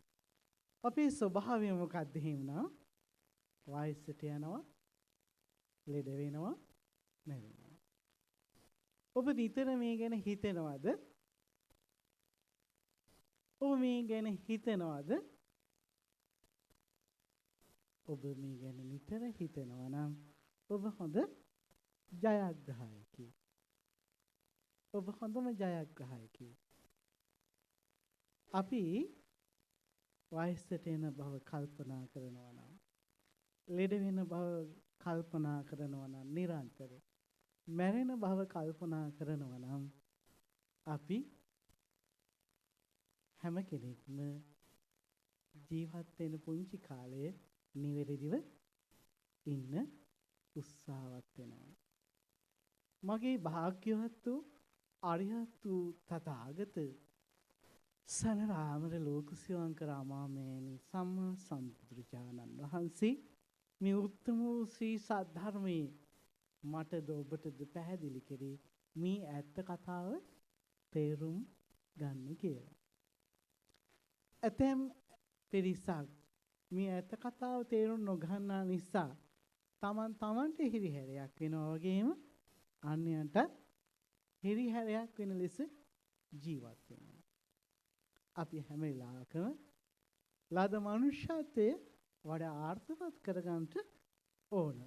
අපේ ස්වභාවය මොකක්ද එහෙමනම්? වයසට යනවා, ලෙඩ වෙනවා, මැරෙනවා. ඔබ නිතර මේ ගැන හිතනවද? ඔබ මේ ගැන හිතනවද? ඔබ මේ ගැන නිතර හිතනවා නම් ඔබ හොඳ ජයග්‍රාහකයෙක්. ඔබ හොඳම ජයග්‍රාහකයෙක්. අපි වයසට එන බව කල්පනා කරනවා නම්, ලෙඩ වෙන බව කල්පනා කරනවා නම් නිරන්තර, මැරෙන බව කල්පනා කරනවා නම් අපි හැම කෙනෙක්ම ජීවත් වෙන පුංචි කාලයේ නිවැරදිව ඉන්න උත්සාහවත් වෙනවා. මගේ භාග්‍යවත් වූ අරිහත් වූ තථාගත සනරාමර ලෝකසිවංකරාමාමේනි සම්මා සම්බුදුරජාණන් වහන්සේ මේ උත්තම වූ ශ්‍රී සද්ධර්මයේ මටද ඔබටද පැහැදිලි කෙරේ මේ ඇත්ත කතාව තේරුම් ගන්න කියලා. ඇතැම් පිරිසක් මේ ඇත්ත කතාව තේරුම් නොගන්නා නිසා තමන්ට හිරිහැරයක් වෙනවා වගේම අන්‍යයන්ට හිරිහැරයක් වෙන ලෙස ජීවත් වෙනවා. අපි හැම වෙලාවකම ලද මනුෂ්‍යත්වය වඩා ආර්ථවත් කරගන්නට ඕන.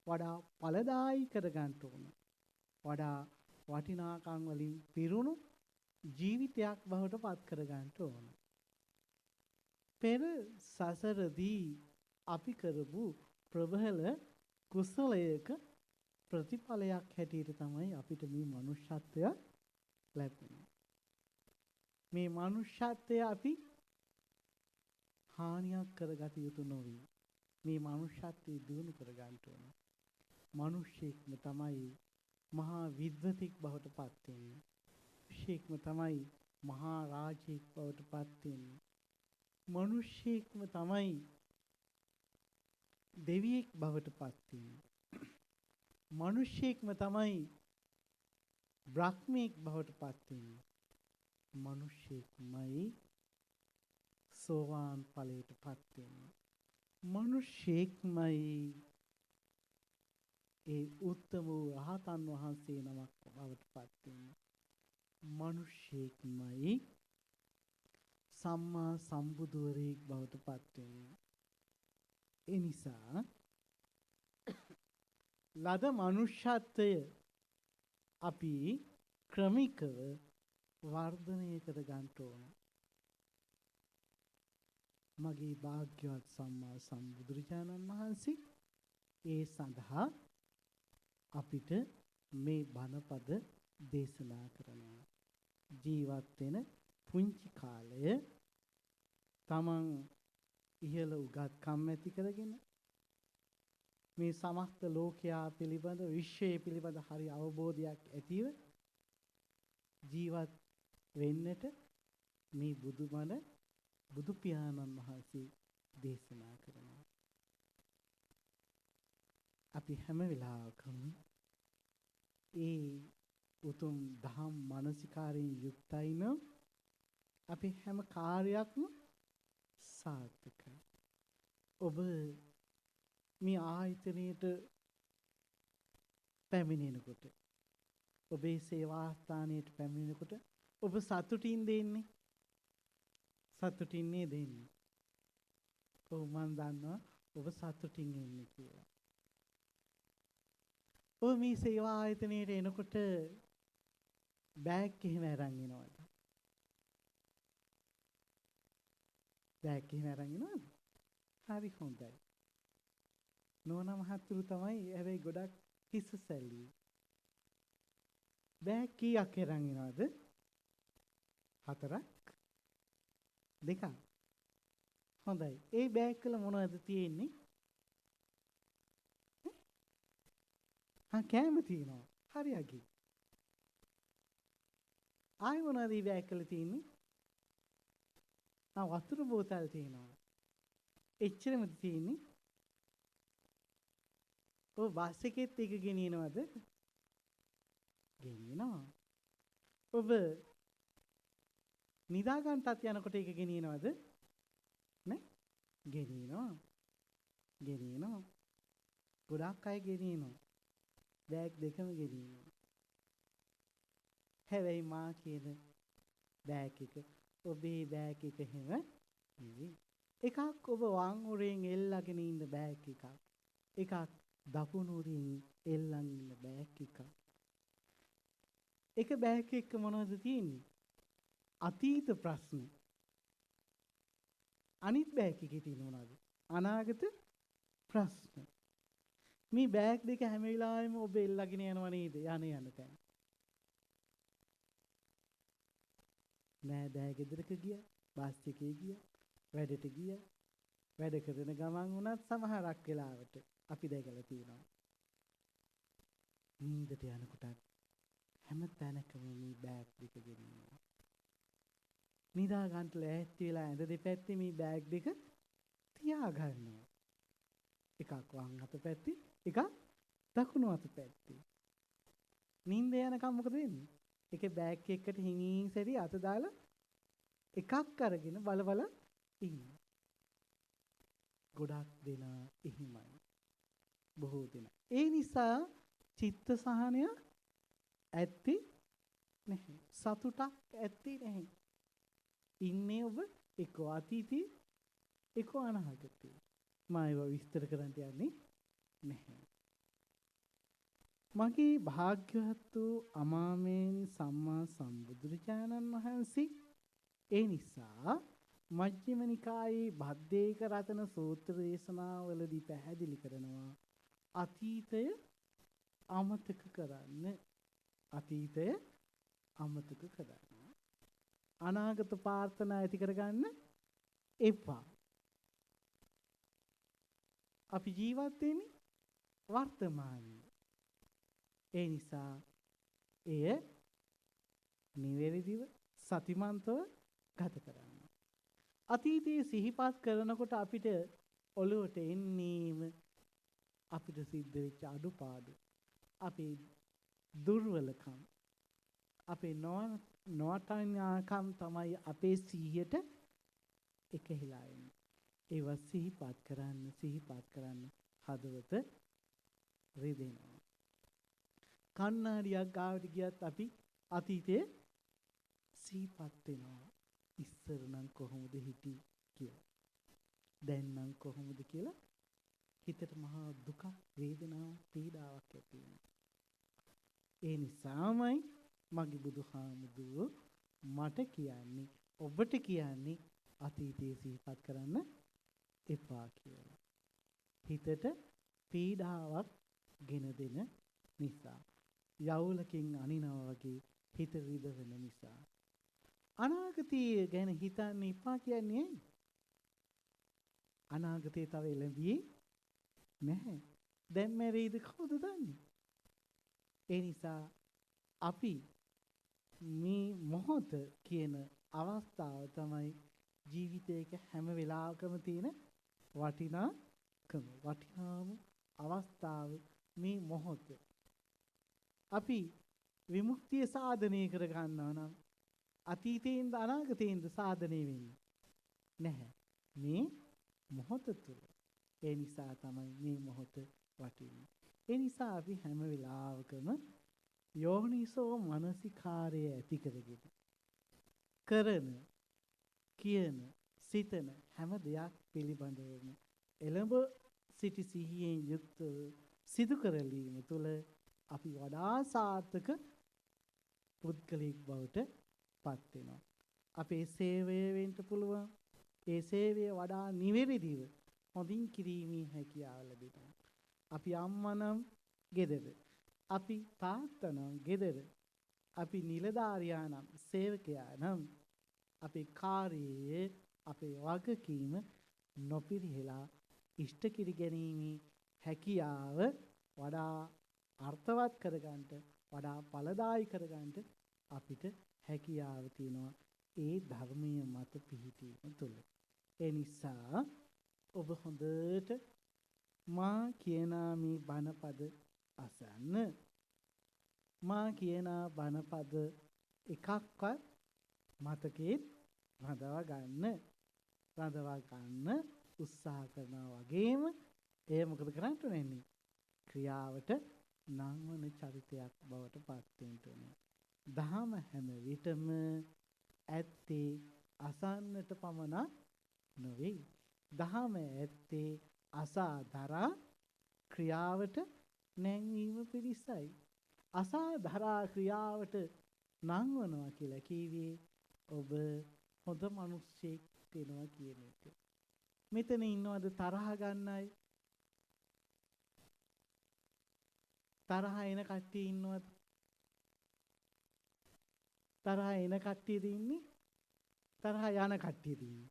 වඩා ඵලදායී කරගන්න ඕන. වඩා වටිනාකම් වලින් පිරුණු ජීවිතයක් බවට පත් කරගන්න ඕන. පෙර සසරදී අපි කරපු ප්‍රබල කුසලයක ප්‍රතිඵලයක් හැටියට තමයි අපිට මේ මනුෂ්‍යත්වය ලැබුණේ. මේ මනුෂ්‍යත්වය අපි හානියක් කරගත යුතු නොවේ. මේ මනුෂ්‍යත්වය දිනු කරගන්න ඕන. මිනිසෙක්ම තමයි මහා විද්වතෙක් බවට පත් වෙන්නේ. මිනිසෙක්ම තමයි මහා රාජෙක් බවට පත් වෙන්නේ. මිනිසෙක්ම තමයි දෙවියෙක් බවට පත් වෙන්නේ. මිනිසෙක්ම තමයි බ්‍රහ්මෙක් බවට පත් වෙන්නේ. මිනිසෙක්මයි සෝවාන් ඵලයට පත් වෙන්නේ. මිනිසෙක්මයි ඒ උත්තම වූ රහතන් වහන්සේ නමක් බවට පත් වෙන්නේ. මිනිසෙක්මයි සම්මා සම්බුදුවරයෙක් බවට පත් වෙන්නේ. ඒ නිසා ලද මනුෂ්‍යත්වය අපි ක්‍රමිකව වර්ධනය කර ගන්න ඕන. මගේ භාග්‍යවත් සම්මා සම්බුදුරජාණන් වහන්සේ ඒ සඳහා අපිට මේ බණපද දේශනා කරනවා. ජීවත් වෙන පුංචි කාලය තමන් ඉහළ උගත්කම් ඇති කරගෙන මේ සමස්ත ලෝකයා පිළිබඳ විශ්වය පිළිබඳ හරි අවබෝධයක් ඇතිව ජීවත් වෙන්නට මේ බුදුබණ බුදු පියාණන් වහන්සේ දේශනා කරනවා. අපි හැම වෙලාවකම ඒ උතුම් දහම් මානසිකාරයෙන් යුක්තයි නම් අපි හැම කාර්යයක්ම සාර්ථකයි. ඔබ මේ ආයතනයේට පැමිණෙනකොට ඔබේ සේවා ස්ථානයට පැමිණෙනකොට ඔබ සතුටින් දෙන්නේ. සතුටින් නේ දෙන්නේ. ඔව් මම දන්නවා ඔබ සතුටින් ඉන්නේ කියලා. ඔබ මේ සේවා ආයතනයට එනකොට බෑග් එහෙම අරන් එනවද? බෑග් එහෙම අරන් එනවද? හරි හොඳයි. නෝනා මහත්තුරු තමයි හැබැයි ගොඩක් හිස සැලී. බෑග් කීයක් අරන් එනවද? 4ක්? 2ක්? හොඳයි. ඒ බෑග් වල මොනවද තියෙන්නේ? කෑම තියෙනවා. හරි අගි. ආයි මොනවද මේ බෑග් වල තියෙන්නේ? වතුර බෝතල් තියෙනවා. එච්චරමද තියෙන්නේ? ඔව් බස් එකෙත් එක ගෙනියනවද? ගෙනියනවා. ඔබ නිදා ගන්නටත් යනකොට එක ගෙනියනවද? නේ? ගෙනියනවා. ගෙනියනවා. ගොඩක් අය ගෙනියනවා. බෑග් දෙකම ගෙනියනවා. හැබැයි මා කියන බෑග් එක ඔබේ බෑග් එක හැම නෙවෙයි. එකක් ඔබ වම් උරෙන් එල්ලගෙන ඉන්න බෑග් එකක්. එකක් දකුණු උරෙන් එල්ලන් ඉන්න බෑග් එකක්. එක බෑග් එක මොනවද තියෙන්නේ? අතීත ප්‍රශ්න. අනිත් බෑග් එකේ තියෙන මොනවද? අනාගත ප්‍රශ්න. මේ බෑග් දෙක හැම වෙලාවෙම ඔබ එල්ලගෙන යනව නේද? යන තැන. නෑ දැන් ගෙදරක ගියා, බස් එකේ ගියා, වැඩට ගියා. වැඩ කරන ගමන් වුණත් සමහරක් වෙලාවට අපි දැකලා තියෙනවා. නින්දට යනකොට හැම තැනකම මේ බෑග් දෙක ගෙනියනවා. නිදා ගන්න ලෑස්ති වෙලා ඇඳ දෙපැත්තේ මේ බෑග් දෙක තියා ගන්නවා. එකක් වම් අත පැත්තේ, එකක් දකුණු අත පැත්තේ. නිින්ද යනකම් මොකද වෙන්නේ? ඒකේ බෑග් එකකට හිමින් සැරි අත දාලා එකක් අරගෙන බල බල ඉන්නවා. ගොඩක් දෙනා එහිමයි. බොහෝ දෙනා. ඒ නිසා චිත්ත සහනය ඇත්තේ නැහැ. සතුටක් ඇත්තේ නැහැ. ඉන්නේ ඔබ එක්ක අතීතයේ එක්ක අනාගතයේ. මම ඒවා විස්තර කරන්න යන්නේ නැහැ. මගේ භාග්‍යවත් වූ අමාමේන් සම්මා සම්බුදුරජාණන් වහන්සේ ඒ නිසා මජ්ක්‍ධිම නිකායේ භද්දේක රතන සූත්‍ර දේශනාවලදී පැහැදිලි කරනවා අතීතය අමතක කරන්න. අතීතය අමතක කරන්න. අනාගත ප්‍රාර්ථනා ඇති කරගන්න එපා. අපි ජීවත් වෙන්නේ වර්තමානයේ. ඒ නිසා එය නිවැරදිව සතිමන්තව ගත කරන්න. අතීතයේ සිහිපත් කරනකොට අපිට ඔළුවට එන්නේම අපිට සිද්ධ වෙච්ච අඩුපාඩු, අපේ දුර්වලකම්, අපේ නොවටනාකම් තමයි අපේ සිහියට එකහිලා එන්නේ. ඒවා සිහිපත් කරන්න හදවත රිදෙනවා. කන්නාඩියක් ගාවට ගියත් අපි අතීතයේ සිහිපත් වෙනවා. ඉස්සර නම් කොහොමද හිටි කියලා. දැන් නම් කොහොමද කියලා හිතට මහා දුක, වේදනාවක්, පීඩාවක් ඇති වෙනවා. ඒ නිසාමයි මගේ බුදුහාමුදුරුවෝ මට කියන්නේ, ඔබට කියන්නේ අතීතයේ සිහිපත් කරන්න එපා කියලා. හිතට පීඩාවක් ගෙන දෙන නිසා. යවුලකින් අනිනවා වගේ හිත රිදවෙන නිසා. අනාගතය ගැන හිතන්න එපා කියන්නේ ඇයි? අනාගතේ තව එළඹියේ නැහැ. දැන් මැරෙයිද කවුද දන්නේ? ඒ නිසා අපි මේ මොහොත කියන අවස්ථාව තමයි ජීවිතයක හැම වෙලාවකම තියෙන වටිනාම අවස්ථාව මේ මොහොත. අපි විමුක්තිය සාධනය කර ගන්නවා නම් අතීතයෙන්ද අනාගතයෙන්ද සාධනය වෙන්නේ නැහැ. මේ මොහොත තුල. ඒ නිසා තමයි මේ මොහොත වටින්නේ. ඒ නිසා අපි හැම වෙලාවකම යෝනිසෝ මනසිකාරය ඇති කරගෙන කරන, කියන, සිතන හැම දෙයක් පිළිබඳවම එළඹ සිටි සිහියෙන් යුක්තව සිදු කරලීම තුළ අපි වඩා සාර්ථක පුද්ගලයෙක් බවට පත් වෙනවා. අපේ සේවය වෙන්න පුළුවන්. ඒ සේවය වඩා නිවැරදිව හොඳින් කිරීමේ හැකියාව ලැබෙනවා. අපි අම්මා නම් ගෙදර, අපි තාත්තා නම් ගෙදර, අපි නිලධාරියා නම්, සේවකයා නම් අපේ කාර්යයේ අපේ වගකීම නොපිරිහෙලා ඉෂ්ට කිරි ගැනීමේ හැකියාව වඩා අර්ථවත් කරගන්න, වඩා ඵලදායී කරගන්න අපිට හැකියාව තියෙනවා ඒ ධර්මයේ මත පිහිටීම තුළ. ඒ නිසා ඔබ හොඳට මා කියන මේ බණපද අසන්න. මා කියන බණපද එකක්වත් මතකේ රඳවා ගන්න උත්සාහ කරනවා වගේම එය මොකද කරන්න වෙන්නේ? ක්‍රියාවට නංවන චරිතයක් බවට පත් වෙන්න ඕනේ. දහම හැම විටම ඇත්තේ අසන්නට පමණක් නොවේ. දහම ඇත්තේ අසාදරා ක්‍රියාවට නැංවීම පිණිසයි. අසාදරා ක්‍රියාවට නංවනවා කියලා කිව්වේ ඔබ හොඳ මිනිස්සෙක් වෙනවා කියන එක. මෙතන ඉන්නවද තරහ ගන්නයි? තරහ එන කට්ටිය ඉන්නවද? තරහ එන කට්ටියද ඉන්නේ? තරහ යන කට්ටියද ඉන්නේ?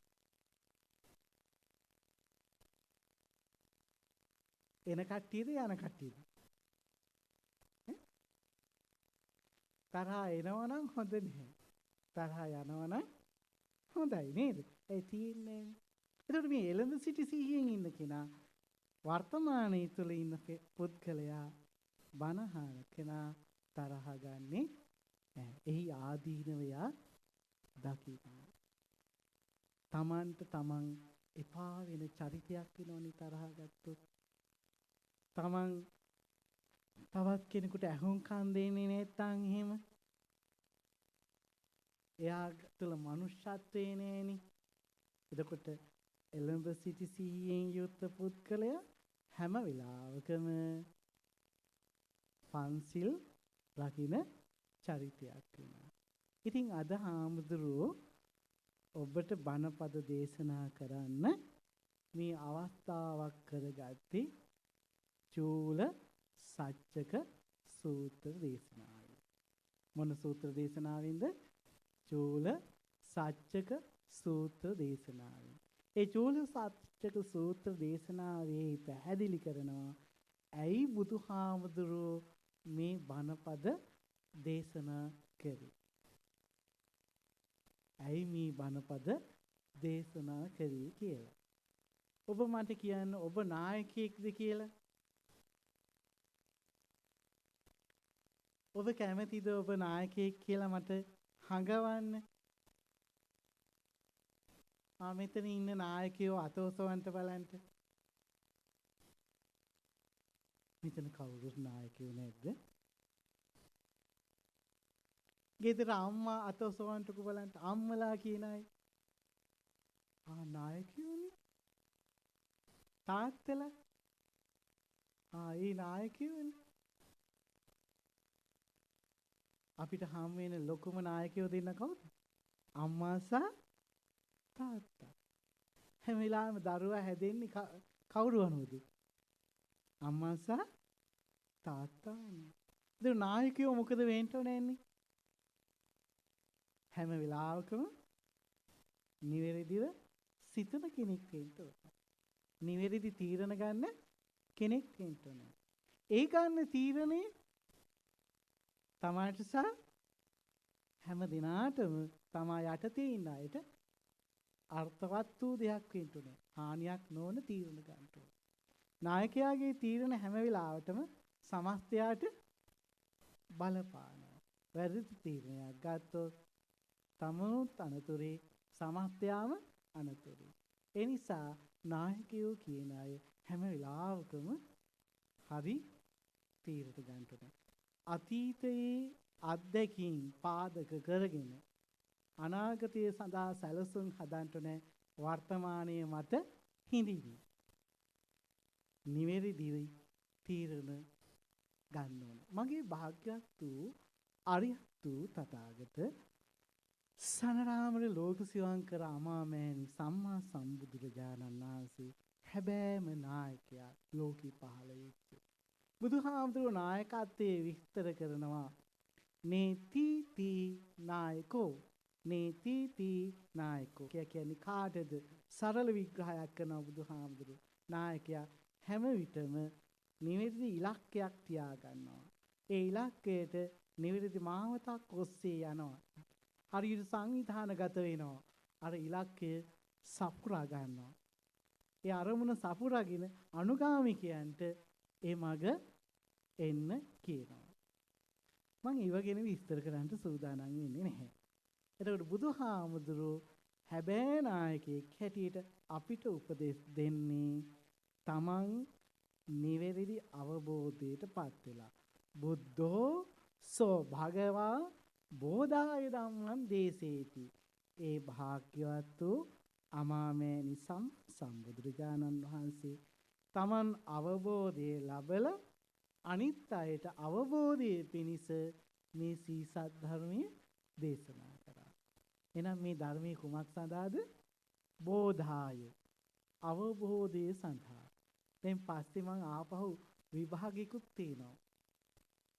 එන කට්ටියද යන කට්ටියද? තරහ එනවා නම් හොඳ නැහැ. තරහ යනවා නම් හොඳයි නේද? ඒ තියෙන්නේ. එතකොට මේ එළඹ සිටි සිහියෙන් ඉන්න කෙනා වර්තමානයේ තුල ඉන්න පුද්ගලයා බනහන කෙනා තරහ ගන්නේ නැහැ. එහි ආදීනවයා දකිනවා. තමන්ට තමන් එපා වෙන චරිතයක් වෙනවනේ තරහ ගත්තොත්. තමන් තවත් කෙනෙකුට ඇහුම්කන් දෙන්නේ නැත්නම් එහෙම එයා තුළ මනුෂ්‍යත්වේ නෑනේ. එතකොට එළඹ සිටි සිහියෙන් යුක්ත පුද්ගලයා හැම වෙලාවකම පන්සිල් රකින්න චරිතයක් වෙනවා. ඉතින් අද හාමුදුරුවෝ ඔබට බණපද දේශනා කරන්න මේ අවස්ථාවක් කරගත්තේ චූල සච්චක සූත්‍ර දේශනාවයි. මොන සූත්‍ර දේශනාවෙන්ද? චූල සච්චක සූත්‍ර දේශනාවෙන්. ඒ චූල සච්චක සූත්‍ර දේශනාවේ පැහැදිලි කරනවා ඇයි බුදුහාමුදුරුවෝ මේ බණපද දේශනා කරේ. ඇයි මේ බණපද දේශනා කරේ කියලා. ඔබ මට කියන්න ඔබ නායකයෙක්ද කියලා? ඔබ කැමතිද ඔබ නායකයෙක් කියලා මට හඟවන්න? මෙතන ඉන්න නායකයෝ අත ඔසවන්න බලන්න. මෙතන කවුරුත් නායකයෝ නැද්ද? ගෙදර අම්මා අත ඔසවන්නකෝ බලන්න. අම්මලා කියන අය. නායකයෝනේ. තාත්තලා. ඒ නායකයෝනේ. අපිට හම් වෙන ලොකුම නායකයෝ දෙන්න කවුද? අම්මා සහ තාත්තා. හැම වෙලාවෙම දරුවා හැදෙන්නේ කවුරු අනුවද? අම්මා සහ තාත්තා අනුව. ඉතින් නායකයෝ මොකද වෙන්න ඕනේ? හැම වෙලාවකම නිවැරදිව සිතන කෙනෙක් වෙන්න ඕනේ. නිවැරදි තීරණ ගන්න කෙනෙක් වෙන්න ඕනේ. ඒ ගන්න තීරණේ තමාට සහ හැම දිනාටම තමා යටතේ ඉන්න අයට අර්ථවත් වූ දෙයක් වෙන්න ඕනේ. හානියක් නොවන තීරණ ගන්න ඕනේ. නායකයාගේ තීරණ හැම වෙලාවටම සමස්තයාට බලපානවා. වැරදි තීරණයක් ගත්තොත් තමනුත් අනතුරේ සමස්තයාම අනතුරේ. ඒ නිසා නායකයෝ කියන අය හැම වෙලාවකම හරි තීරණ ගන්න ඕනේ. අතීතයේ අත්දැකීම් පාදක කරගෙන අනාගතය සඳහා සැලසුම් හදන්න වර්තමානයේ මත හිඳින්න. නිවැරදිව තීරණ ගන්න ඕන. මගේ භාග්‍යවත් වූ අරිහත් වූ තථාගත සනරාමර ලෝක සිවංකර අමාමෑණි සම්මා සම්බුදුරජාණන් වහන්සේ හැබෑම නායකයා ලෝකේ පහළ වෙච්ච. බුදුහාමුදුරුවෝ නායකත්වයේ විස්තර කරනවා නේතිති නායකෝ නේතිති නායකෝ කියන්නේ කාටද? සරල විග්‍රහයක් කරනවා බුදුහාමුදුරුවෝ. නායකයා හැම විටම නිවැරදි ඉලක්කයක් තියා ගන්නවා. ඒ ඉලක්කයට නිවැරදි මාවතක් ඔස්සේ යනවා. හරියට සංවිධානගත වෙනවා. අර ඉලක්කය සපුරා ගන්නවා. ඒ අරමුණ සපුරාගෙන අනුගාමිකයන්ට ඒ මග එන්න කියනවා. මම ඒව ගැන විස්තර කරන්න සූදානම් වෙන්නේ නැහැ. එතකොට බුදුහාමුදුරුවෝ හැබෑ නායකයෙක් හැටියට අපිට උපදෙස් දෙන්නේ තමන් නිවැරදි අවබෝධයටපත් වෙලා. බුද්ධෝ සෝ භගවා බෝධාය ධම්මං දේසේති. ඒ භාග්‍යවත් වූ අමාමෑණි සම්බුදුරජාණන් වහන්සේ තමන් අවබෝධය ලැබලා අනිත් අයට අවබෝධයේ පිණිස මේ සීසත් ධර්මයේ දේශනා කරා. එහෙනම් මේ ධර්මයේ කුමක් සඳහාද? බෝධාය. අවබෝධයේ සඳහා. දැන් පස්සේ මම ආපහු විභාගිකුත් තියෙනවා.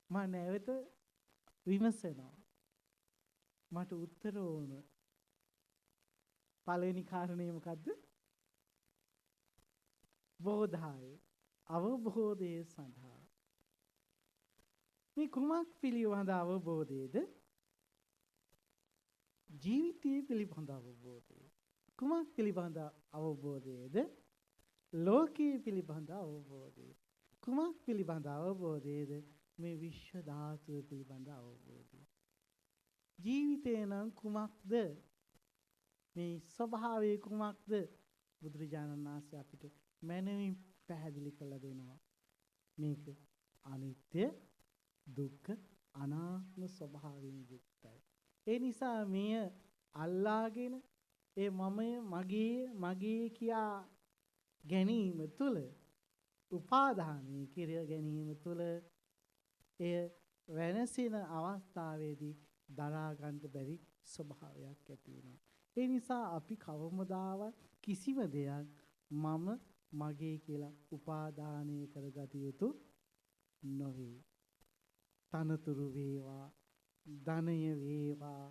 මම නැවත විමසනවා. මට උත්තර ඕන. පළවෙනි කාරණේ මොකද්ද? බෝධාය. අවබෝධයේ සඳහා. මේ කුමක් පිළිවඳ අවබෝධයේද? ජීවිතයේ පිළිබඳ අවබෝධය. කුමක් පිළිබඳ අවබෝධයේද? ලෝකයේ පිළිබඳ අවබෝධය. කුමක් පිළිබඳ අවබෝධයේද? මේ විශ්ව ධාතුව පිළිබඳ අවබෝධය. ජීවිතය නම් කුමක්ද? මේ ස්වභාවය කුමක්ද? බුදුරජාණන් වහන්සේ අපිට මනමින් පැහැදිලි කළ දෙනවා. මේක අනිත්‍ය, දුක්ඛ, අනාත්ම ස්වභාවයෙන් යුක්තයි. ඒ නිසා මෙය අල්ලාගෙන ඒ මමය මගේ කියා ගැනීම තුළ උපාදානය කෙර ගැනීම තුළ එය වෙනසින අවස්ථාවේදී දරා ගන්න බැරි ස්වභාවයක් ඇති වෙනවා. ඒ නිසා අපි කවමදාවත් කිසිම දෙයක් මම මගේ කියලා උපාදානය කරගත යුතු නොවේ. තනතුරු වේවා, ධනය වේවා,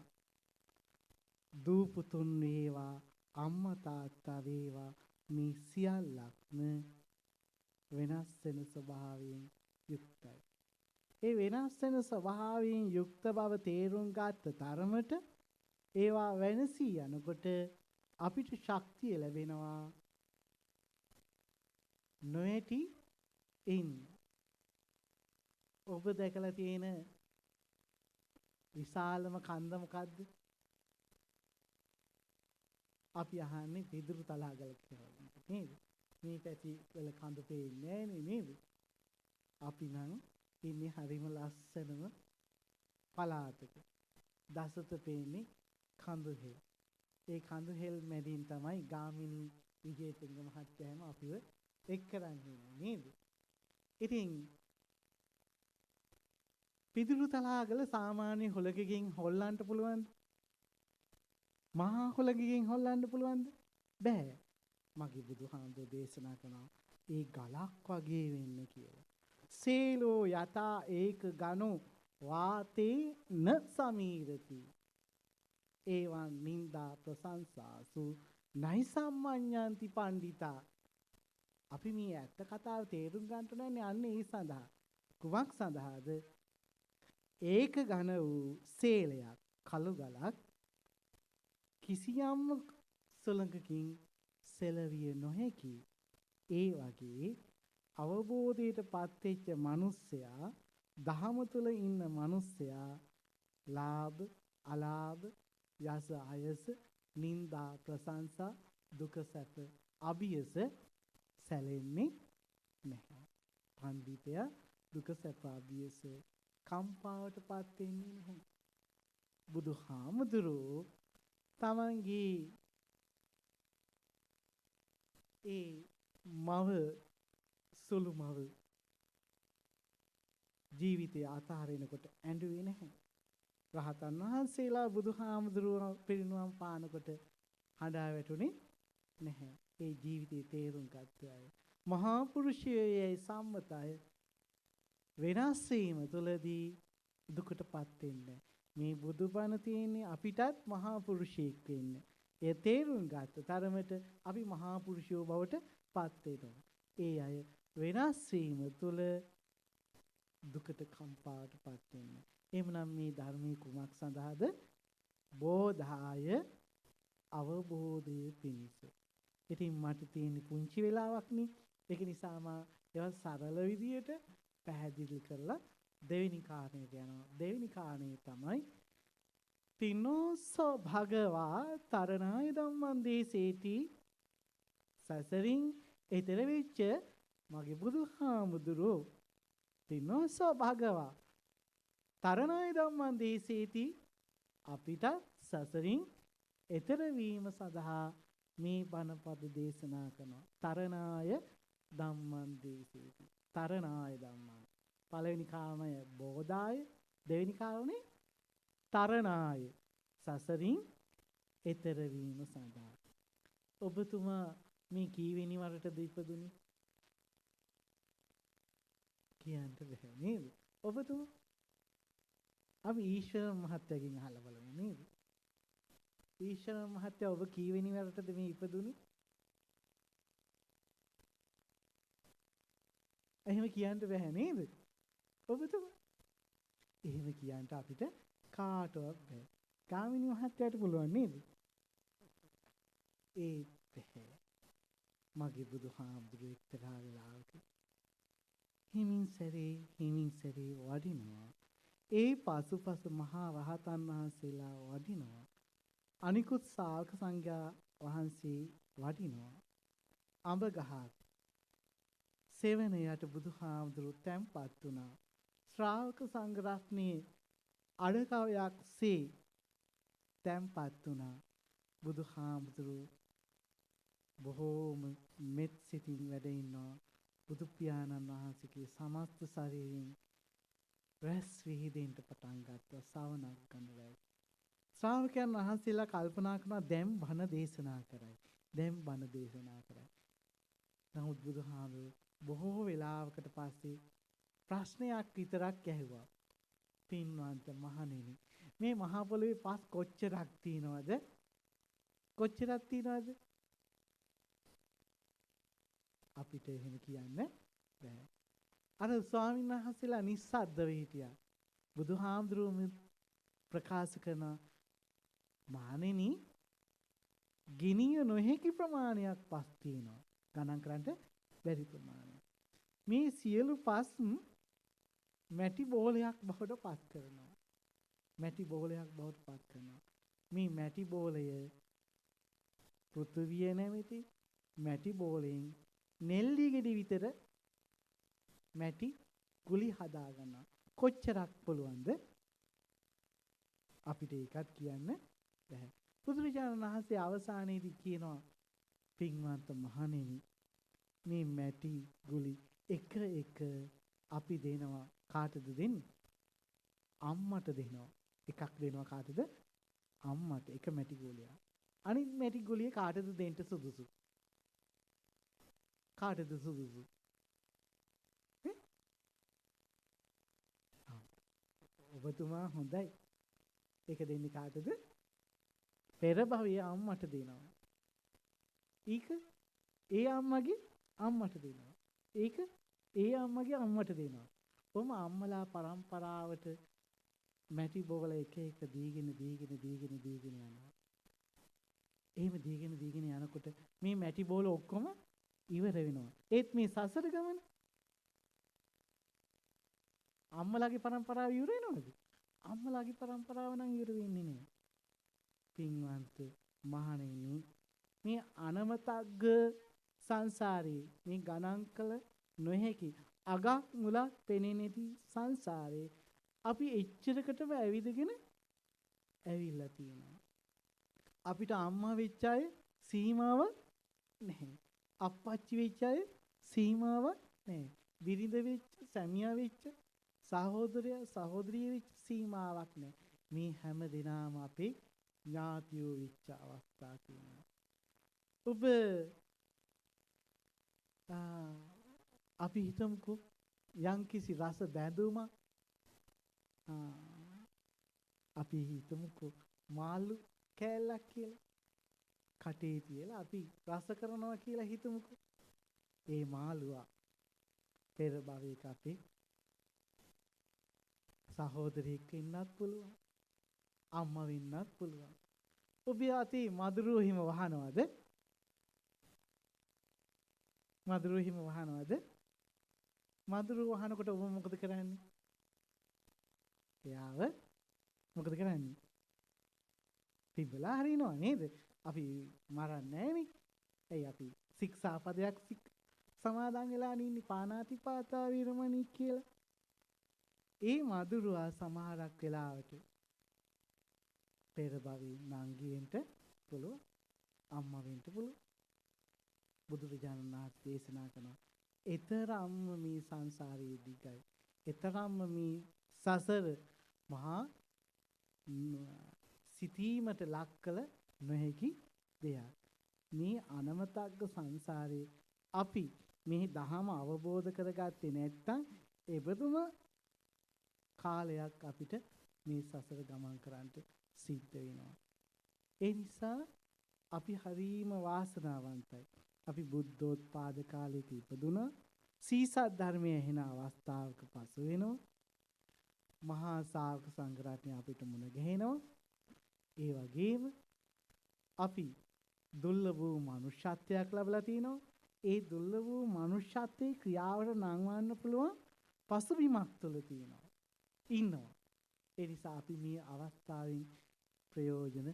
දූපුතුන් වේවා, අම්මා තාත්තා වේවා, මේ සියල්ලක්ම වෙනස් වෙන ස්වභාවයෙන් යුක්තයි. ඒ වෙනස් වෙන ස්වභාවයෙන් යුක්ත බව තේරුම් ගත්ත තරමට ඒවා වෙනසී යනකොට අපිට ශක්තිය ලැබෙනවා නොඇටි ඉන්න. ඔබ දැකලා තියෙන විශාලම කන්ද මොකද්ද? අපි අහන්නේ පිදුරු තලාගල කියලා නේද? මේ පැති වල කඳු පේන්නේ නැහැ නේද? අපි නම් ඉන්නේ හරිම ලස්සනම පළාතක. දසත පේන්නේ කඳු හෙල්. ඒ කඳු හෙල් මැදින් තමයි ගාමිණී විජේතුංග මහත්තයාම අපිව එක් කරන්නේ නේද? ඉතින් පිදුරු තලාගල සාමාන්‍ය හොලකකින් හොල්ලන්න පුළුවන්ද? මහා හොලකකින් හොල්ලන්න පුළුවන්ද? බෑ. මගේ බුදුහාමුදුරේ දේශනා කරනවා ඒ ගලක් වගේ වෙන්න කියලා. සීලෝ යතා ඒක ගනෝ වාතේ න සමීරති. ඒවං නින්දා ප්‍රශංසාසු නයිසම්මඤ්ඤන්ති පණ්ඩිතා. අපි මේ ඇත්ත කතාව තේරුම් ගන්නට නැන්නේ අන්න ඒ සඳහා. කුමක් සඳහාද? ඒක ඝන වූ සේලයක්, කළු ගලක් කිසියම් සොලඟකින් සෙලවිය නොහැකි. ඒ වගේ අවබෝධයට පත්වෙච්ච මිනිස්සයා, දහම තුල ඉන්න මිනිස්සයා ලාභ, අලාභ, යස අයස, නිന്ദා ප්‍රශංසා, දුක සැප අභියස සැලෙන්නේ නැහැ. පඬිතයා දුක සැප අභියස කම්පාවටපත් වෙන්නේ නැහැ. බුදුහාමුදුරෝ තමන්ගේ ඒ මව සුළු මව ජීවිතය අතහරිනකොට ඇඬුවේ නැහැ. රහතන් වහන්සේලා බුදුහාමුදුරුවෝ පිරිනුවම් පානකොට හඬා වැටුනේ නැහැ. ඒ ජීවිතේ තේරුම් ගත්ත අය. මහා පුරුෂයයි සම්මතය වෙනස් වීම තුළදී දුකටපත් වෙන්නේ. මේ බුදුබණ තියෙන්නේ අපිටත් මහා පුරුෂයෙක් වෙන්න. ඒ තේරුම් ගත්ත තරමට අපි මහා පුරුෂයෝ බවට පත් වෙනවා. ඒ අය වෙනස් වීම තුළ දුකට කම්පාවටපත් වෙන්නේ. එහෙමනම් මේ ධර්මයේ කුමක් සඳහාද? බෝධාය අවබෝධයේ පිණිස. ඉතින් මට තියෙන පුංචි වෙලාවක් නේ. ඒක නිසා මා ඒවා සරල විදියට පැහැදිලි කරලා දෙවෙනි කාරණේට යනවා. දෙවෙනි කාරණේ තමයි තිනෝසෝ භගවා තරණාය ධම්මං දේසේති. සසරින් ඊතර වෙච්ච මගේ බුදුහාමුදුරෝ තිනෝසෝ භගවා තරණාය ධම්මං දේසේති. අපිට සසරින් ඊතර වීම සඳහා මේ බණපද දේශනා කරනවා. තරණාය ධම්මං දේසේති. තරණාය ධම්මං. පළවෙනි කාරණය බෝධාය, දෙවෙනි කාරණේ තරණාය. සසරින් ඊතර වීම සඳහා. ඔබතුමා මේ කීවෙනි වරටද ඉපදුනේ? කියන්න බැහැ නේද? ඔබතුමා අපි ඊශ්වර මහත්තයාගෙන් අහලා බලමු නේද? ඊශ්වර මහත්තයා ඔබ කීවෙනි වරටද මේ ඉපදුනේ? එහෙම කියන්න බැහැ නේද? ඔබතුමා එහෙම කියන්න අපිට කාටවත් බැහැ. ගාමිණී මහත්තයාට පුළුවන් නේද? ඒත් බැහැ. මගේ බුදුහාමුදුරුවෝ එක්තරා වෙලාවක හිමින් සැරේ වඩිනවා. ඒ පසුපස මහා රහතන් වහන්සේලා වඩිනවා. අනිකුත් ශාල්ක සංඝයා වහන්සේ වඩිනවා. අඹ ගහක් සෙවණයට බුදුහාමුදුරුවෝ තැන්පත් වුණා. ශ්‍රාවක සංඝ රත්නයේ අඩකවයක්සේ තැන්පත් වුණා. බුදුහාමුදුරුවෝ බොහෝම මෙත් සිතින් වැඩ ඉන්නවා. බුදු පියාණන් වහන්සේගේ සමස්ත ශරීරයෙන් රැස් විහිදෙන්න පටන් ගත්තා. සවනක් ගන්නලා ශ්‍රාවකයන් වහන්සේලා කල්පනා කරනවා දැන් බණ දේශනා කරයි. නමුත් බුදුහාමුදුරුවෝ බොහෝ වෙලාවකට පස්සේ ප්‍රශ්නයක් විතරක් ඇහුවා. පින්වන්ත මහණෙනි, මේ මහා පොළොවේ පස් කොච්චරක් තියෙනවද? අපිට එහෙම කියන්න බෑ. අර ස්වාමීන් වහන්සේලා නිස්සද්දව හිටියා. බුදුහාමුදුරුවෝ ප්‍රකාශ කරන මහණෙනි, ගිනිය නොහැකි ප්‍රමාණයක් පස් තියෙනවා. ගණන් කරන්න බැරි ප්‍රමාණයක්. මේ සියලු පස් මැටි බෝලයක් බවට පත් කරනවා. මේ මැටි බෝලය පෘථුවිය නැමැති මැටි බෝලෙන් නෙල්ලි ගෙඩි විතර මැටි ගුලි හදා ගන්නවා. කොච්චරක් පුළුවන්ද? අපිට ඒකත් කියන්න බැහැ. බුදුරජාණන් වහන්සේ අවසානයේදී කියනවා, පින්වන්ත මහණෙනි, මේ මැටි ගුලි එක අපි දෙනවා. කාටද දෙන්නේ? අම්මට දෙනවා. එකක් දෙනවා කාටද? අම්මට. එක මැටි ගුලියක්. අනිත් මැටි ගුලිය කාටද දෙන්න සුදුසු? ඔබතුමා හොඳයි. ඒක දෙන්නේ කාටද? පෙර භවයේ අම්මට දෙනවා. ඒක ඒ අම්මගේ අම්මට දෙනවා. ඒක ඒ අම්මගේ අම්මට දෙනවා. කොහොම අම්මලා පරම්පරාවට මැටි බෝල එක දීගෙන යනවා. එහෙම දීගෙන යනකොට මේ මැටි බෝල ඔක්කොම ඉවර වෙනවා. ඒත් මේ සසර ගමන අම්මලාගේ පරම්පරාව ඉවර වෙනවද? අම්මලාගේ පරම්පරාව නම් ඉවර වෙන්නේ නෑ. පින්වන්ත මහණෙනි, මේ අනමතග්ග සංසාරේ, මේ ගණන් කළ නොහැකි අගක් මුලක් පෙනෙන්නේ නැති සංසාරේ අපි එච්චරකටම ඇවිදගෙන ඇවිල්ලා තියෙනවා. අපිට අම්මා වෙච්ච අය සීමාවක් නැහැ. අප්පච්චි වෙච්ච අය සීමාවක් නැහැ. බිරිඳ වෙච්ච, සැමියා වෙච්ච, සහෝදරයා සහෝදරිය වෙච්ච සීමාවක් නැහැ. මේ හැම දිනම අපේ ඥාතියෝ වෙච්ච අවස්ථා තියෙනවා. ඔබ අපි හිතමුකෝ යම්කිසි රස බැඳුමක් අපි හිතමුකෝ මාළු කෑල්ලක් කියලා කටේ තියලා අපි රස කරනවා කියලා හිතමුකෝ. ඒ මාළුවා පෙර භවයක අපේ සහෝදරයෙක් වෙන්නත් පුළුවන්, අම්මා වෙන්නත් පුළුවන්. ඔබ යති මధుරෝ හිම වහනවද? මధుරෝ වහනකොට ඔබ මොකද කරන්නේ? එයාව මොකද කරන්නේ? තිබලා හරිනවා නේද? අපි මරන්නේ නැහනේ. එයි අපි ශික්ෂාපදයක් සමාදන් වෙලා ඉන්නේ පාණාතිපාතා වීරමණී කියලා. ඒ මధుරවා සමහරක් වෙලාවට පෙර භවයේ නංගි වෙන්න පුළුවන්, අම්මා වෙන්න පුළුවන්. බුදුරජාණන් වහන්සේ දේශනා කරනවා, "එතරම්ම මේ සංසාරයේ දිගයි. එතරම්ම මේ සසර මහා සිතීමට ලක් කළ නොහැකි දෙයක්. මේ අනමතග්ග සංසාරේ අපි මේ ධහම අවබෝධ කරගත්තේ නැත්නම් එබඳුම කාලයක් අපිට මේ සසර ගමන් කරන්නට සිද්ධ වෙනවා. ඒ නිසා අපි හරීම වාසනාවන්තයි. අපි බුද්ධෝත්පාද කාලයක ඉපදුණා. සීසත් ධර්මයේ ඇහෙන අවස්ථාවක පසු වෙනවා. මහා ශා วก සංඝ රත්නය අපිට මුණ ගැහෙනවා. ඒ වගේම අපි දුර්ලභ වූ මනුෂ්‍යත්වයක් ලැබලා තිනවා. ඒ දුර්ලභ වූ මනුෂ්‍යත්වයේ ක්‍රියාවට නංවන්න පුළුවන් පසුබිමක් තුළ තියෙනවා. ඉන්නවා. ඒ නිසා අපි මේ අවස්ථාවෙන් ප්‍රයෝජන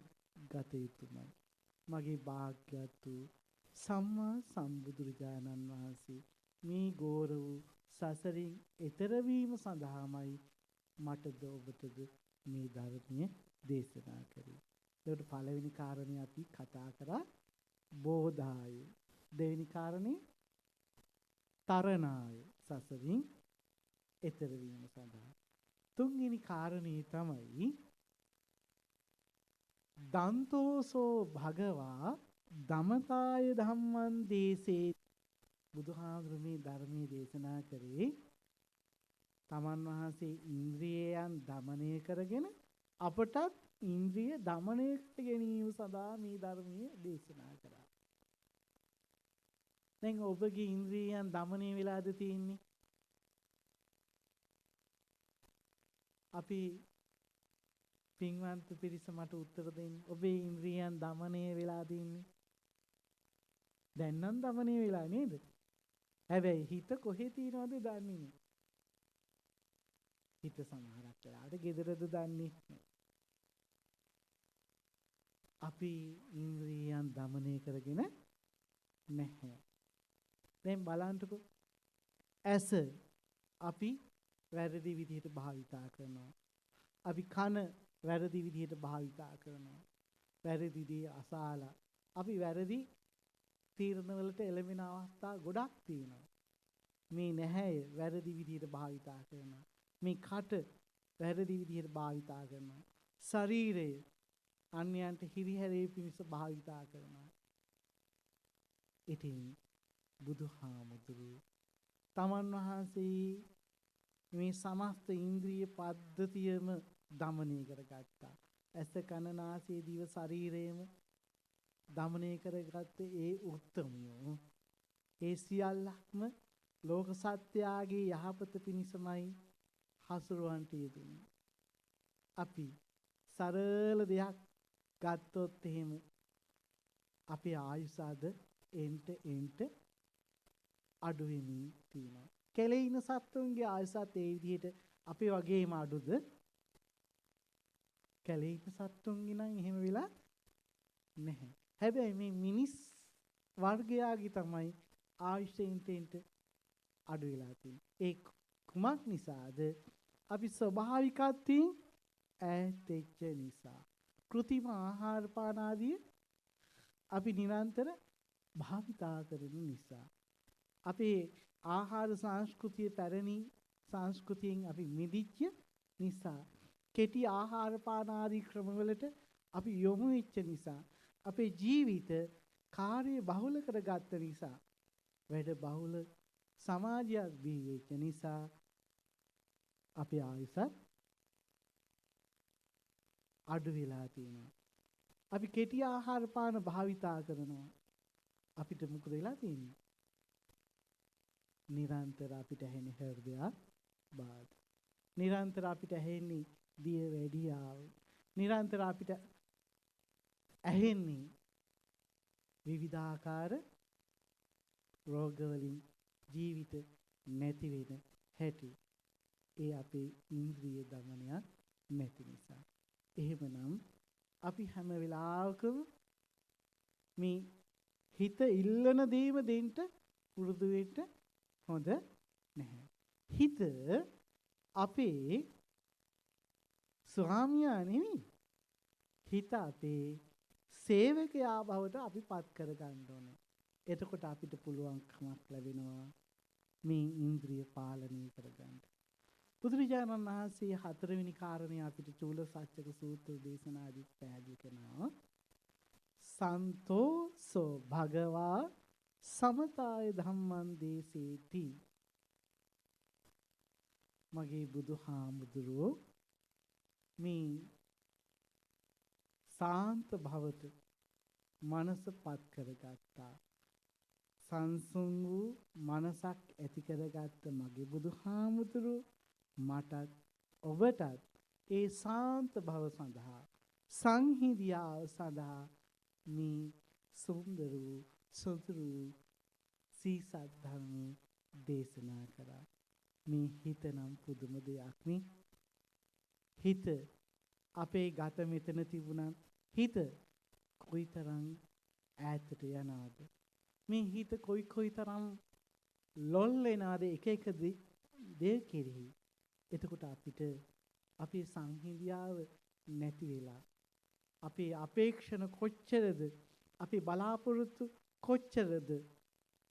ගත යුතුමයි. මගේ භාග්‍යවත් වූ සම්මා සම්බුදුරජාණන් වහන්සේ මේ ගෝර වූ සසරින් එතර වීම සඳහාමයි මටද ඔබටද මේ ධර්මය දේශනා කරේ. ඒකට පළවෙනි කාරණේ අපි කතා කරා බෝධාය. දෙවෙනි කාරණේ තරණාය. සසරින් එතර වීම සඳහා. තුන්වෙනි කාරණේ තමයි දන්තෝසෝ භගවා දමතාය ධම්මං දේසේ. බුදුහාමුදුරුවෝ මේ ධර්මයේ දේශනා කරේ තමන් වහන්සේ ඉන්ද්‍රියයන් দমনය කරගෙන අපටත් ඉන්ද්‍රිය দমনය කර ගැනීම සඳහා මේ ධර්මයේ දේශනා කරා. දැන් ඔබගේ ඉන්ද්‍රියයන් দমনය වෙලාද තියෙන්නේ? අපි පින්වන්ත පිරිස මට උත්තර දෙන්න. ඔබේ ඉන්ද්‍රියයන් দমনය වෙලාද ඉන්නේ? දැන් නම් দমনය වෙලා නේද? හැබැයි හිත කොහේ තියනවද දන්නේ නැහැ. හිත සමහරක් වෙලාවට gederද දන්නේ නැහැ. අපි ඉන්ද්‍රියයන් দমনය කරගෙන නැහැ. දැන් බලන්නකෝ. ඇස අපි වැරදි විදිහට භාවිතා කරනවා. අපි කන වැරදි විදිහට භාවිතා කරනවා. වැරදි දේ අසාලා අපි වැරදි තීරණවලට එළඹෙන අවස්ථා ගොඩක් තියෙනවා. මේ නැහැය වැරදි විදිහට භාවිතා කරනවා. මේ කට වැරදි විදිහට භාවිතා කරනවා. ශරීරය අන්‍යයන්ට හිරිහැරේ පිණිස භාවිතා කරනවා. ඉතින් බුදුහාමුදුරුවෝ තමන් වහන්සේ මේ සමස්ත ඉන්ද්‍රිය පද්ධතියම দমনය කරගත්තා. ඇස කන නාසය දිව ශරීරයම দমনය කරගත්ත ඒ උත්තමයෝ ඒ සියල්ලක්ම ලෝක සත්‍යයේ යහපත පිණිසමයි හසුරවන්ට යෙදුනේ. අපි සරල දෙයක් ගත්තොත් එහෙම අපේ ආයුෂ අද එන්ට අඩු වෙමින් තියෙනවා. කැලේ ඉන්න සත්තුන්ගේ ආයුෂත් ඒ විදිහට අපේ වගේම අඩුද? කැලේ ඉන්න සත්තුන්ගේ නම් එහෙම වෙලා නැහැ. හැබැයි මේ මිනිස් වර්ගයාගේ තමයි ආයුෂ එන්ට අඩු වෙලා තියෙන්නේ. ඒ කුමක් නිසාද? අපි ස්වභාවිකත්වයෙන් ඈත්ෙච්ච නිසා. කෘතිම ආහාර පාන ආදී අපි නිරන්තර භාවිතා කරන නිසා. අපේ ආහාර සංස්කෘතිය පැරණි සංස්කෘතියෙන් අපි මිදිච්ච නිසා. කෙටි ආහාර පාන ආදී ක්‍රමවලට අපි යොමු වෙච්ච නිසා. අපේ ජීවිත කාර්ය බහුල කරගත්ත නිසා. වැඩ බහුල සමාජයක් බිහි වෙච්ච නිසා අපේ ආයුෂ අඩු වෙලා තියෙනවා. අපි කෙටි ආහාර පාන භාවිතා කරනවා. අපිට මොකද වෙලා තියෙන්නේ? නිරන්තර අපිට ඇහෙන හෘදයාබාධ. නිරන්තර අපිට ඇහෙන්නේ දිය වැඩියාව. නිරන්තර අපිට ඇහෙන්නේ විවිධාකාර රෝග වලින් ජීවිත නැති වෙන හැටි. ඒ අපේ ඉන්ද්‍රිය দমনයක් නැති නිසා. එහෙමනම් අපි හැම වෙලාවකම මේ හිත ඉල්ලන දේම දෙන්න පුරුදු වෙන්න හොඳ නැහැ. හිත අපේ ස්වාමියා නෙවෙයි. හිත අපේ සේවකයා බවට අපි පත් කර ගන්න ඕනේ. එතකොට අපිට පුළුවන්කමක් ලැබෙනවා මේ ඉන්ද්‍රිය පාලනය කරගන්න. බුදුරජාණන් වහන්සේ හතරවෙනි කාරණේ අපිට චූල සත්‍යක සූත්‍ර දේශනාදී පැහැදිලි කරනවා. සන්තෝසෝ භගවා සමතාය ධම්මං දේසේති. මගේ බුදුහාමුදුරුවෝ මේ සාන්ත භවට මනසපත් කරගත්තා. සංසුන් වූ මනසක් ඇති කරගත්ත මගේ බුදුහාමුදුරුවෝ මටත් ඔබටත් ඒ සාන්ත භව සඳහා සංහිඳියාව සඳහා මේ සුන්දර වූ සොඳුරු සීසත් ධර්මයේ දේශනා කරා. මේ හිත නම් පුදුම දෙයක් නේ. හිත අපේ ගත මෙතන තිබුණත් හිත කොයිතරම් ඈතට යනවද? මේ හිත කොයිතරම් ලොල් වෙනවද එක දේ කෙරෙහි. එතකොට අපිට අපේ සංහිඳියාව නැති වෙලා අපේ අපේක්ෂණ කොච්චරද, අපේ බලාපොරොත්තු කොච්චරද,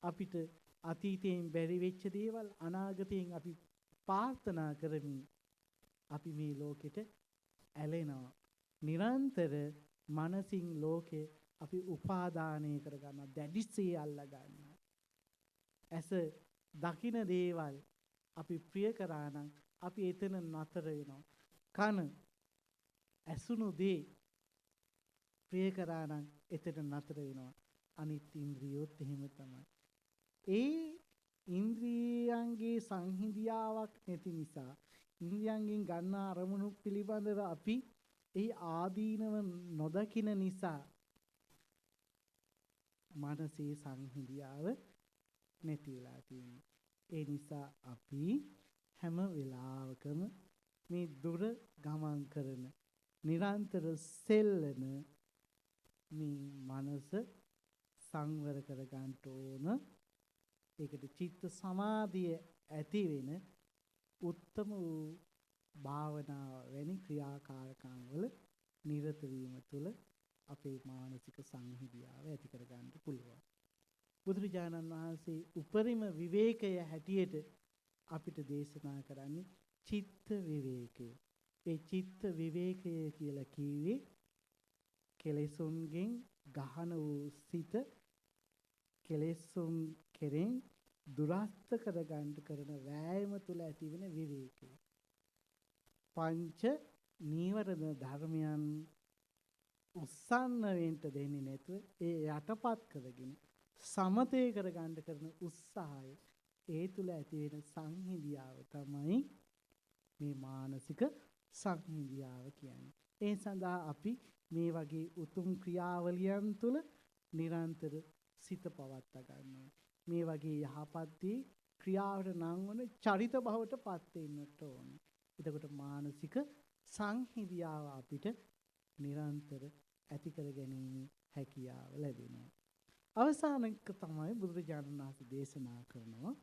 අපිට අතීතයෙන් බැරි වෙච්ච දේවල් අනාගතයෙන් අපි ප්‍රාර්ථනා කරමින් අපි මේ ලෝකෙට ඇලෙනවා. නිරන්තර මනසින් ලෝකේ අපි උපාදානය කරගන්නවා, දැඩිසේ අල්ලා ගන්නවා. ඇස දකින දේවල් අපි ප්‍රිය කරා නම් අපි එතන නතර වෙනවා. කන ඇසුණු දේ ප්‍රිය කරා නම් එතන නතර වෙනවා. අනිත් ඉන්ද්‍රියොත් එහෙම තමයි. ඒ ඉන්ද්‍රියයන්ගේ සංහිඳියාවක් නැති නිසා, ඉන්ද්‍රියයන්ගෙන් ගන්න අරමුණු පිළිබඳව අපි ඒ ආදීනව නොදකින නිසා මනසේ සංහිඳියාව නැති වෙලා තියෙනවා. ඒ නිසා අපි හැම වෙලාවකම මේ දුර ගමන් කරන නිරන්තර සෙල්ලන මේ මනස සංවර කර ගන්න ඕන. ඒකට චිත්ත සමාධිය ඇති වෙන උත්තම වූ භාවනාව වැනි ක්‍රියාකාරකම් වල නිරත වීම තුළ අපේ මානසික සංහිඳියාව ඇති කර ගන්න පුළුවන්. බුදුරජාණන් වහන්සේ උපරිම විවේකය හැටියට අපිට දේශනා කරන්නේ චිත්ත විවේකය. ඒ චිත්ත විවේකය කියලා කිව්වේ කෙලෙසුන්ගෙන් ගහන වූ සිත කෙලෙසුන් කෙරෙන් දුරස්ත කරගන්න කරන වෑයම තුළ ඇතිවෙන විවේකය. පංච නීවරණ ධර්මයන් උස්සන්න වෙන්න දෙන්නේ නැතුව ඒ යටපත් කරගෙන සමතේ කරගන්න කරන උත්සාහය, ඒ තුළ ඇති වෙන සංහිඳියාව තමයි මේ මානසික සංහිඳියාව කියන්නේ. ඒ සඳහා අපි මේ වගේ උතුම් ක්‍රියාවලියන් තුළ නිරන්තර සිත පවත්වා ගන්නවා. මේ වගේ යහපත් ක්‍රියාවට නම් වන චරිත බවට පත් වෙන්නට ඕන. එතකොට මානසික සංහිඳියාව අපිට නිරන්තර ඇති කර ගැනීම හැකියාව ලැබෙනවා. අවසාන එක තමයි බුදුරජාණන් වහන්සේ දේශනා කරනවා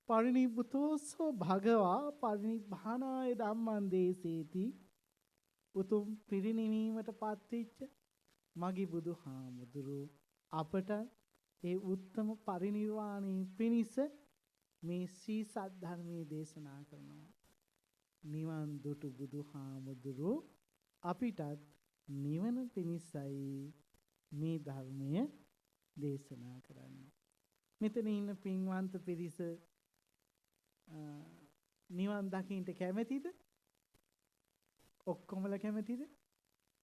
පරිනිබ්බුතෝසෝ භගවා පරිනිබ්බානාය ධම්මං දේසේති. උතුම් පිරිනිවීමට පත්වෙච්ච මගේ බුදුහාමුදුරුවෝ අපට ඒ උත්තම පරිනිර්වාණය පිණිස මේ ශ්‍රී සද්ධර්මයේ දේශනා කරනවා. නිවන් දුටු බුදුහාමුදුරුවෝ අපිටත් නිවන පිණිසයි මේ ධර්මය දේශනා කරන්නේ. මෙතන ඉන්න පින්වන්ත පිරිස නිවන් දකින්න කැමැතිද? ඔක්කොමල කැමැතිද?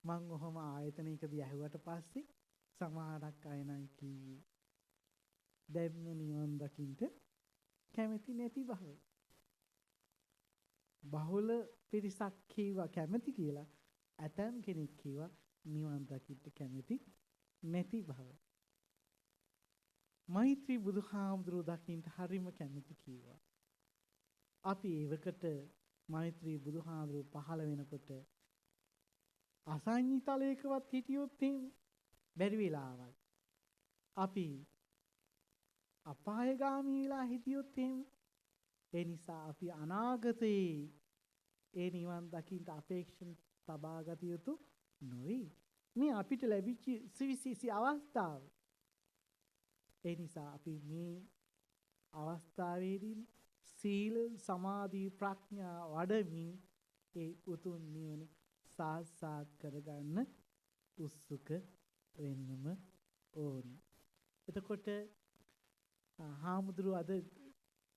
මං ඔහොම ආයතනයකදී ඇහුවට පස්සේ සමහරක් අය නම් කිව්වේ දැම්ම නිවන් දකින්න කැමැති නැති බව. බහුල පිරිසක් කීවා කැමැති කියලා. ඇතම් කෙනෙක් කීවා නිවන් දකින්න කැමැති නැති බව. මෛත්‍රී බුදුහාමුදුරුවෝ දකින්න හරිම කැමැති කීවා. අපි ඒවකට මෛත්‍රී බුදුහාමුදුරුවෝ පහළ වෙනකොට අසංඤි තලයකවත් හිටියොත් එහෙම බැරි වෙලාවක්. අපි අපායගාමී වෙලා හිටියොත් එහෙම. ඒ නිසා අපි අනාගතයේ ඒ නිවන් දකින්න අපේක්ෂණ තබා ගත යුතු නොවේ. මේ අපිට ලැබිච්ච සවිශේෂ අවස්ථාව. ඒ නිසා අපි මේ අවස්ථාවේදී සීල සමාධි ප්‍රඥා වඩමින් ඒ උතුම් නිවන සාක්ෂාත් කරගන්න උත්සුක වෙන්නම ඕනි. එතකොට හාමුදුරුවෝ අද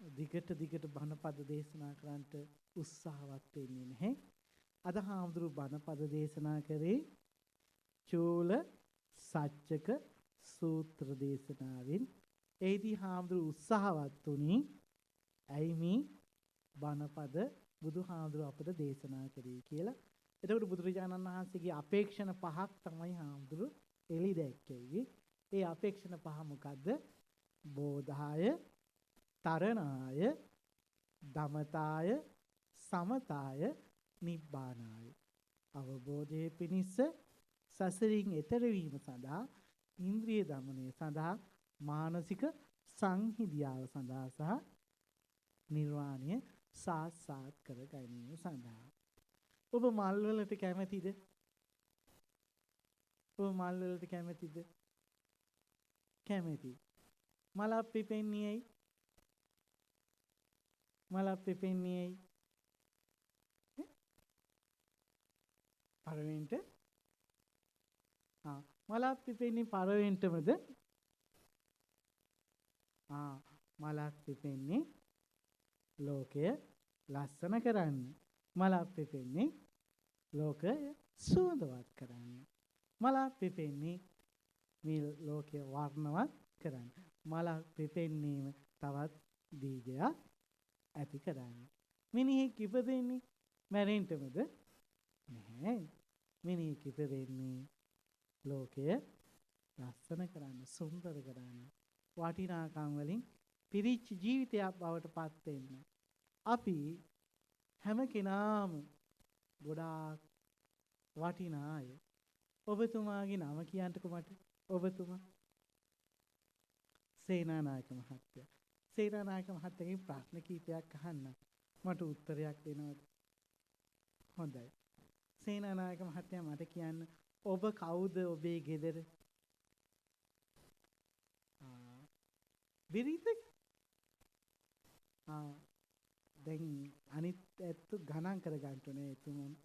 දිගට බණපද දේශනා කරන්නට උත්සාහවත් වෙන්නේ නැහැ. අද හාමුදුරුවෝ බණපද දේශනා කරේ චූල සච්චක සූත්‍ර දේශනාවෙන්. ඒදී හාමුදුරුවෝ උත්සාහවත් වුණේ ඇයි මේ බණපද බුදුහාමුදුරුවෝ අපට දේශනා කරේ කියලා එතකොට බුදුරජාණන් වහන්සේගේ අපේක්ෂණ පහක් තමයි හාමුදුරු එළි දැක්කේ. ඒ අපේක්ෂණ පහ මොකද්ද? බෝධාය, තරණාය, දමතාය, සමතාය, නිබ්බානාය. අවබෝධයේ පිණිස සසරින් එතර වීම සඳහා, ඉන්ද්‍රිය දමනය සඳහා, මානසික සංහිඳියාව සඳහා සහ නිර්වාණය සාක්ෂාත් කර ගැනීම සඳහා. ඔබ මල් වලට කැමතිද? ඔබ මල් වලට කැමතිද? කැමති. මලක් පිපෙන්නේ ඇයි? මලක් පිපෙන්නේ ඇයි? පරවෙන්ට මලක් පිපෙන්නේ පරවෙන්ටමද? මලක් පිපෙන්නේ ලෝකය ලස්සන කරන්න. මලක් පිපෙන්නේ ලෝකය සුවඳවත් කරන්න. මලක් පිපෙන්නේ මේ ලෝකය වර්ණවත් කරන්න. මලක් පිපෙන්නේම තවත් බීජයක් ඇති කරන්න. මිනිහෙක් ඉපදෙන්නේ මැරෙන්නටමද? නැහැ. මිනිහෙක් ඉපදෙන්නේ ලෝකය ලස්සන කරන්න, සුන්දර කරන්න, වටිනාකම් වලින් පිරිච්ච ජීවිතයක් බවට පත් වෙන්න. අපි හැම කෙනාම ගොඩාක් වටිනා අය. ඔබතුමාගේ නම කියන්නකෝ මට. ඔබතුමා සේනානායක මහත්තයා. සේනානායක මහත්තයාගෙන් ප්‍රශ්න කීපයක් අහන්න. මට උත්තරයක් දෙනවද? හොඳයි. සේනානායක මහත්තයා මට කියන්න, ඔබ කවුද ඔබේ ගෙදර? බිරිඳ? දැන් අනිත් ඇත්ත ගණන් කරගන්න ඕනේ.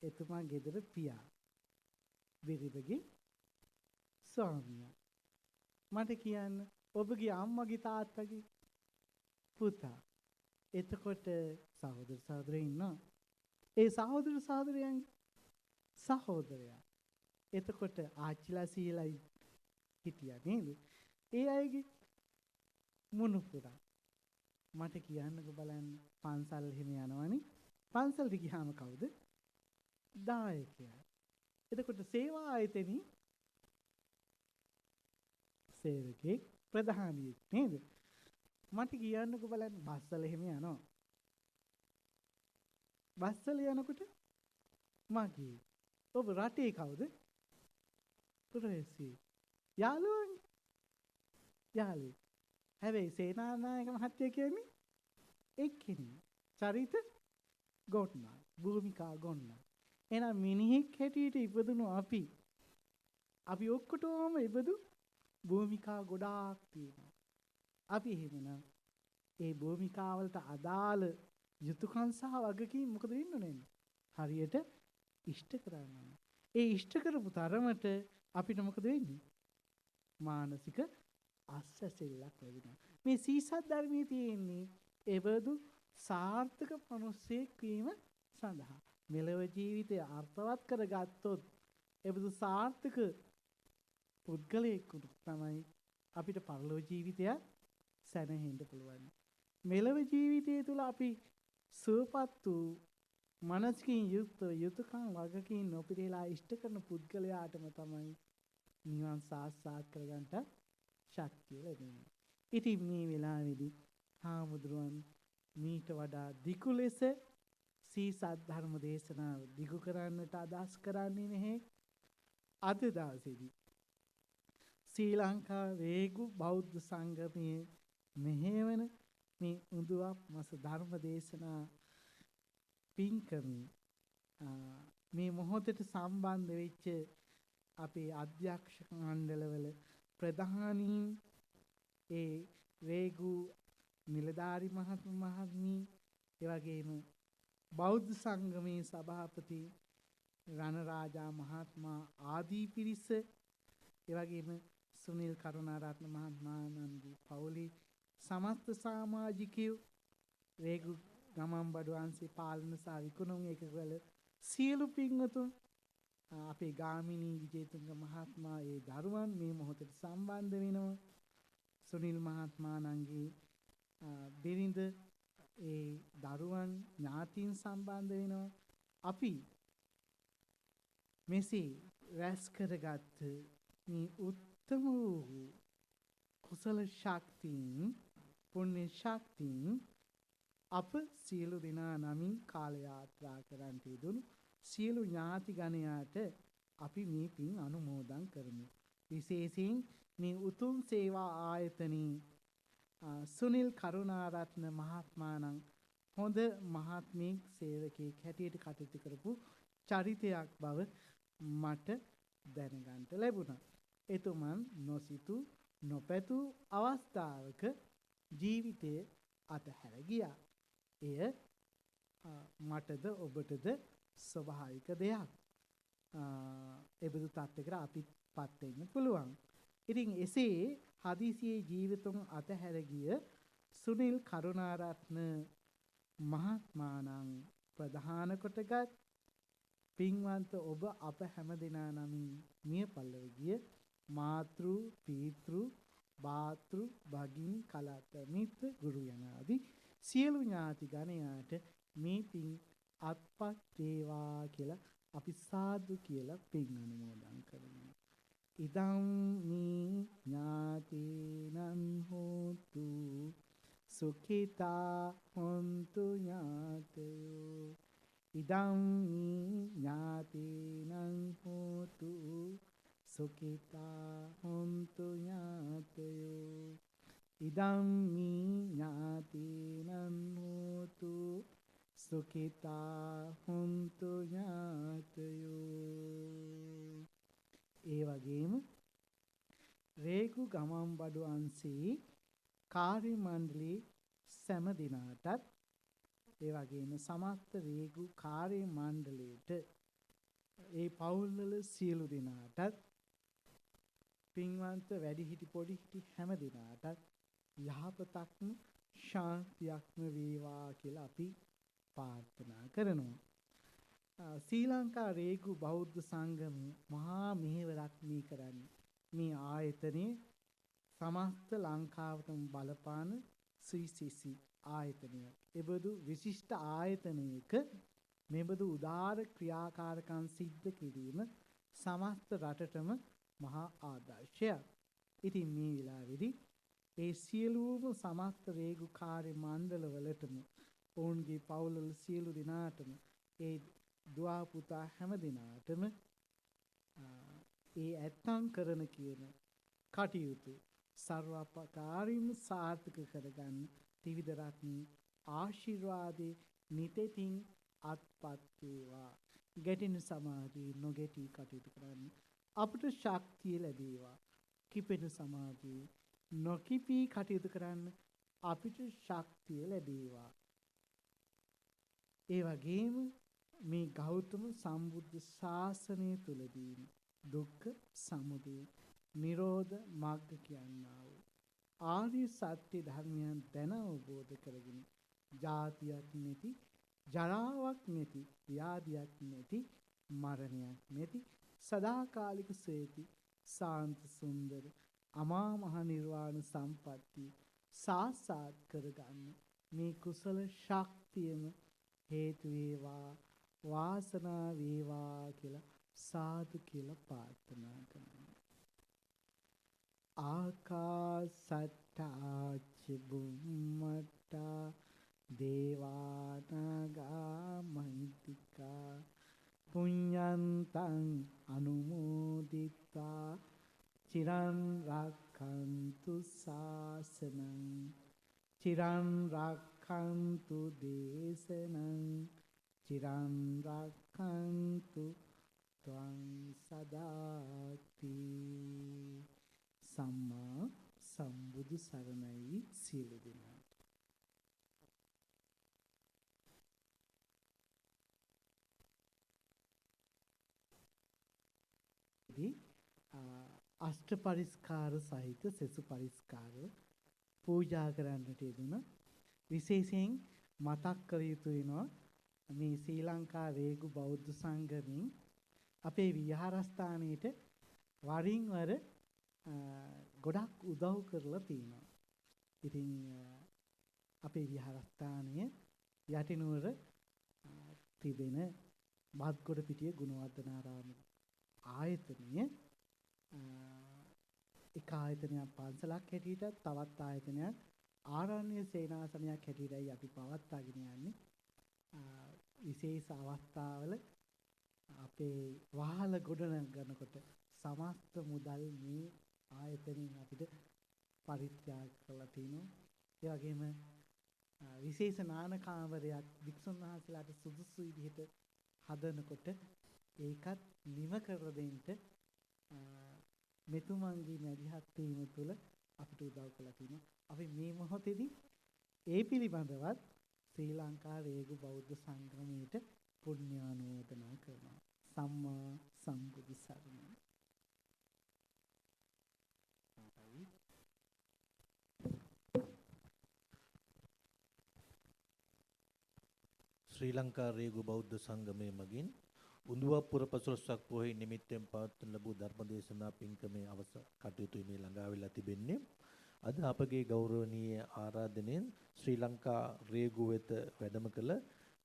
එතුමා ගෙදර පියා. බිරිඳගේ ස්වාමියා. මට කියන්න, ඔබගේ අම්මගේ තාත්තගේ පුතා. එතකොට සහෝදර සහෝදරයෝ ඉන්නවා. ඒ සහෝදර සහෝදරයන්ගේ සහෝදරයා. එතකොට ආච්චිලා සීලා හිටියා නේද? ඒ අයගේ මුණුපුරා. මට කියන්නකෝ බලන්න, පන්සල් එහෙම යනවනේ. පන්සල්ට ගියාම කවුද? දායකයා. එතකොට සේවා ආයතනයේ සේවකෙක්, ප්‍රධානියෙක් නේද? මට කියන්නකෝ බලන්න, බස්වල එහෙම යනවා. බස්වල යනකොට මගේ ඔබ රටේ කවුද? පුරවැසියෙක්. යාළුවනේ. යාළුවෙක්. හැබැයි සේනානායක මහත්තයා කියන්නේ එක්කෙනෙක්. චරිත ගොන්නා, භූමිකා ගොන්නා. එහෙනම් මිනිහෙක් හැටියට ඉපදුණු අපි ඔක්කොටම ඉබදු භූමිකා ගොඩාක් තියෙනවා. අපි එහෙමනම් ඒ භූමිකාවලට අදාළ යුතුයකම් සහ වගකීම් මොකද වෙන්න ඕනේ? හරියට ඉෂ්ට කරන්න. ඒ ඉෂ්ට කරපු තරමට අපිට මොකද වෙන්නේ? මානසික අස්සසෙල්ලක් ලැබෙනවා. මේ සීසත් ධර්මයේ තියෙන්නේ එබඳු සාර්ථක මනුස්සයෙක් වීම සඳහා. මෙලව ජීවිතය අර්ථවත් කරගත්තොත් එබඳු සාර්ථක පුද්ගලයෙක් තමයි අපිට පරලෝක ජීවිතය සැනහෙන්න පුළුවන්. මෙලව ජීවිතය තුළ අපි සුවපත් වූ මනසකින් යුක්ත යුතුයකම් වගකීම් නොපිරීලා ඉෂ්ට කරන පුද්ගලයාටම තමයි නිවන් සාක්ෂාත් කරගන්නට ශක්තිය ලැබෙන්නේ. ඉතින් මේ වෙලාවේදී හාමුදුරුවන් මීට වඩා දිගු ලෙස සීසත් ධර්ම දේශනාව දිගු කරන්නට අදහස් කරන්නේ නැහැ. අද දවසේදී ශ්‍රී ලංකා වේගු බෞද්ධ සංගමයේ මෙහෙවන මේ උඳුවප් මාස ධර්ම දේශනා පින්කමේ මේ මොහොතට සම්බන්ධ වෙච්ච අපේ අධ්‍යක්ෂක මණ්ඩලවල ප්‍රධානීන්, ඒ වේගු නිලධාරි මහත්මී, ඒ වගේම බෞද්ධ සංගමේ සභාපති රණරාජා මහත්මයා ආදී පිරිස, ඒ වගේම සුනිල් කරුණාරත්න මහත්මයාණන්ගේ පවුලේ සමස්ත සමාජිකයෝ, වේගු ගමම්බඩු අංශේ පාලන සහ විකුණුම් ඒකකවල සියලු පින්වතුන්, අපේ ගාමිණී විජේතුංග මහත්මයා, ඒ දරුවන් මේ මොහොතේ සම්බන්ධ වෙනවා. සුනිල් මහත්මයාණන්ගේ බිරිඳ, ඒ දරුවන් ඥාතීන් සම්බන්ධ වෙනවා. අපි මෙසේ රැස් කරගත් මේ උත්තම වූ කුසල ශක්තියින් පුණ්‍ය ශක්තියින් අප සියලු දෙනා නමින් කාල යාත්‍රා කරන්නට යෙදුණු සියලු ඥාති ගණයාට අපි මේ පින් අනුමෝදන් කරමු. විශේෂයෙන් මේ උතුම් සේවා ආයතනයේ සුනිල් කරුණාරත්න මහත්මයාණන් හොඳ මහත්මයෙක් සේවකයෙක් හැටියට කටයුතු කරපු චරිතයක් බව මට දැනගන්න ලැබුණා. එතුමන් නොසිතූ නොපැතූ අවස්ථාවක ජීවිතය අතහැර ගියා. එය මටද ඔබටද ස්වභාවික දෙයක්. එබඳු තත්ත්වයකට අපිත් පත් වෙන්න පුළුවන්. ඉතින් එසේ හදිසියේ ජීවිතුන් අතහැර ගිය සුනිල් කරුණාරත්න මහත්මයාණන් ප්‍රධාන කොටගත් පින්වන්ත ඔබ අප හැම දෙනා නමින් මිය පල්ලව ගිය මාතෘ පීතෘ භාතෘ භගිනි කලත මිත්‍ර ගුරු යනාදී සියලු ඥාති ගණයාට මේ පින් අත්පත් වේවා කියලා අපි සාදු කියලා පින් අනුමෝදන් කරමු. ඉදං මේ ඥාතිනං හෝතු සුඛිතා හොන්තු ඥාතයෝ. ඉදං මේ ඥාතිනං හෝතු සුඛිතා හොන්තු ඥාතයෝ. ඉදං මේ ඥාතිනං හෝතු සුඛිතා හොන්තු ඥාතයෝ. ඒ වගේම රේගු ගමම්බඩු අංශී කාර්ය මණ්ඩලයේ සෑම දිනාටත් ඒ වගේම සමස්ත රේගු කාර්ය මණ්ඩලයට ඒ පවුල්වල සියලු දෙනාටත් පින්වන්ත වැඩිහිටි පොඩිහිටි හැම දිනාටත් යහපතක්ම ශාන්තියක්ම වේවා කියලා අපි ප්‍රාර්ථනා කරනවා. ශ්‍රී ලංකා රේගු බෞද්ධ සංගමය මහා මෙහෙවරක් මේ කරන්නේ. මේ ආයතනයේ සමස්ත ලංකාවටම බලපාන සුවිශේෂී ආයතනයක්. එබඳු විශිෂ්ට ආයතනයක මෙබඳු උදාර ක්‍රියාකාරකම් සිද්ධ කිරීම සමස්ත රටටම මහා ආදර්ශයක්. ඉතින් මේ වෙලාවේදී ඒ සියලුම සමස්ත රේගු කාර්ය මණ්ඩලවලටම ඔවුන්ගේ පවුල්වල සියලු දෙනාටම ඒ දුවා පුතා හැම දිනාටම ඒ ඇත්තම් කරන කියන කටයුතු සර්වපකාරීම සාර්ථක කරගන්න ත්‍රිවිධ රත්නයේ ආශිර්වාදේ නිතෙතින් අත්පත් වේවා. ගැටෙන සමාජයේ නොගැටී කටයුතු කරන්න අපට ශක්තිය ලැබේවා. කිපෙන සමාජයේ නොකිපී කටයුතු කරන්න අපිට ශක්තිය ලැබේවා. ඒ වගේම මේ ගෞතම සම්බුද්ධ ශාසනය තුලදී දුක්ඛ සමුදය නිරෝධ මාර්ග කියනා වූ ආර්ය සත්‍ය ධර්මයන් දැන අවබෝධ කරගෙන ජාතියක් නැති ජරාවක් නැති ව්‍යාධියක් නැති මරණයක් නැති සදාකාලික සේති සාන්ත සුන්දර අමා මහ නිර්වාණ සම්පත්තිය සාක්ෂාත් කරගන්න මේ කුසල ශක්තියම හේතු වේවා වාසනා වේවා කියලා සාදු කියලා ප්‍රාර්ථනා කරනවා. ආකාසට්ටා චුම්මට්ටා දේවානාගා මහිත්‍තිකා පුඤ්ඤන්තං අනුමෝදිත්වා චිරන් රක්ඛන්තු ශාසනං චිරන් රක්ඛන්තු දේශනං චිරන් රක්ඛන්තු ත්වං සදාති. සම්මා සම්බුදු සරණයි සියලු දෙනාට. අෂ්ට පරිස්කාර සහිත සෙසු පරිස්කාර පූජා කරන්නට යෙදුන විශේෂයෙන් මතක් කර යුතු වෙනවා. මේ ශ්‍රී ලංකා රේගු බෞද්ධ සංගමෙන් අපේ විහාරස්ථානයේට වරින් වර ගොඩක් උදව් කරලා තියෙනවා. ඉතින් අපේ විහාරස්ථානය යටිනුවර තිබෙන බත්ගොඩ පිටිය ගුණවර්ධනාරාම ආයතනය එක ආයතනයක් පන්සලක් හැටියට තවත් ආයතනයක් ආරණ්‍ය සේනාසනයක් හැටියටයි අපි පවත්වාගෙන යන්නේ. විශේෂ අවස්ථාවල අපේ වහල ගොඩනගනකොට සමස්ත මුදල් මේ ආයතනයෙන් අපිට පරිත්‍යාග කරලා තිනවා. ඒ වගේම විශේෂ නාන කාමරයක් වික්ෂුන් වහන්සේලාට සුදුසු විදිහට හදනකොට ඒකත් නිම කර දෙන්න මෙතුමන්ගේ මැදිහත් වීම තුළ අපිට උදව් කළා තිනවා. අපි මේ මොහොතේදී ඒ පිළිබඳවත් ශ්‍රී ලංකා රේගු බෞද්ධ සංගමයට පුණ්‍යානුමෝදනා කරනවා. සම්මා සම්බුදු සරණයි. ශ්‍රී ලංකා රේගු බෞද්ධ සංගමයේ මගින් උඳුවප්පුර පසළොස්වක පොහොය නිමිත්තෙන් පවත්වන ලැබූ ධර්මදේශනා පින්කමේ අවසන් කටයුතු මේ ළඟා වෙලා තිබෙන්නේ. අද අපගේ ගෞරවනීය ආරාධනෙන් ශ්‍රී ලංකා රේගු වෙත වැඩම කළ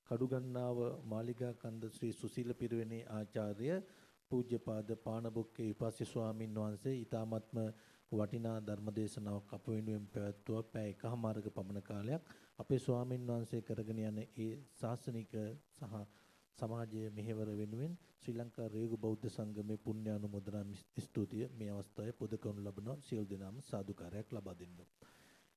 කඩුගන්නාව මාලිගා කන්ද ශ්‍රී සුසීල පිරිවෙනේ ආචාර්ය පූජ්‍යපාද පානබොක්කේ විපස්සී ස්වාමින් වහන්සේ ඊ타මත්ම වටිනා ධර්මදේශනාවක් අප වෙනුවෙන් පැවැත්වුවා. පැය එකමාරක පමණ කාලයක් අපේ ස්වාමින් වහන්සේ කරගෙන යන ඒ ශාසනික සහ සමාජයේ මෙහෙවර වෙනුවෙන් ශ්‍රී ලංකා රේගු බෞද්ධ සංගමේ පුණ්‍යානුමෝදනා ස්තුතිය මේ අවස්ථාවේ පුද කරනු ලබන සියලු දෙනාම සාදුකාරයක් ලබා දෙන්න.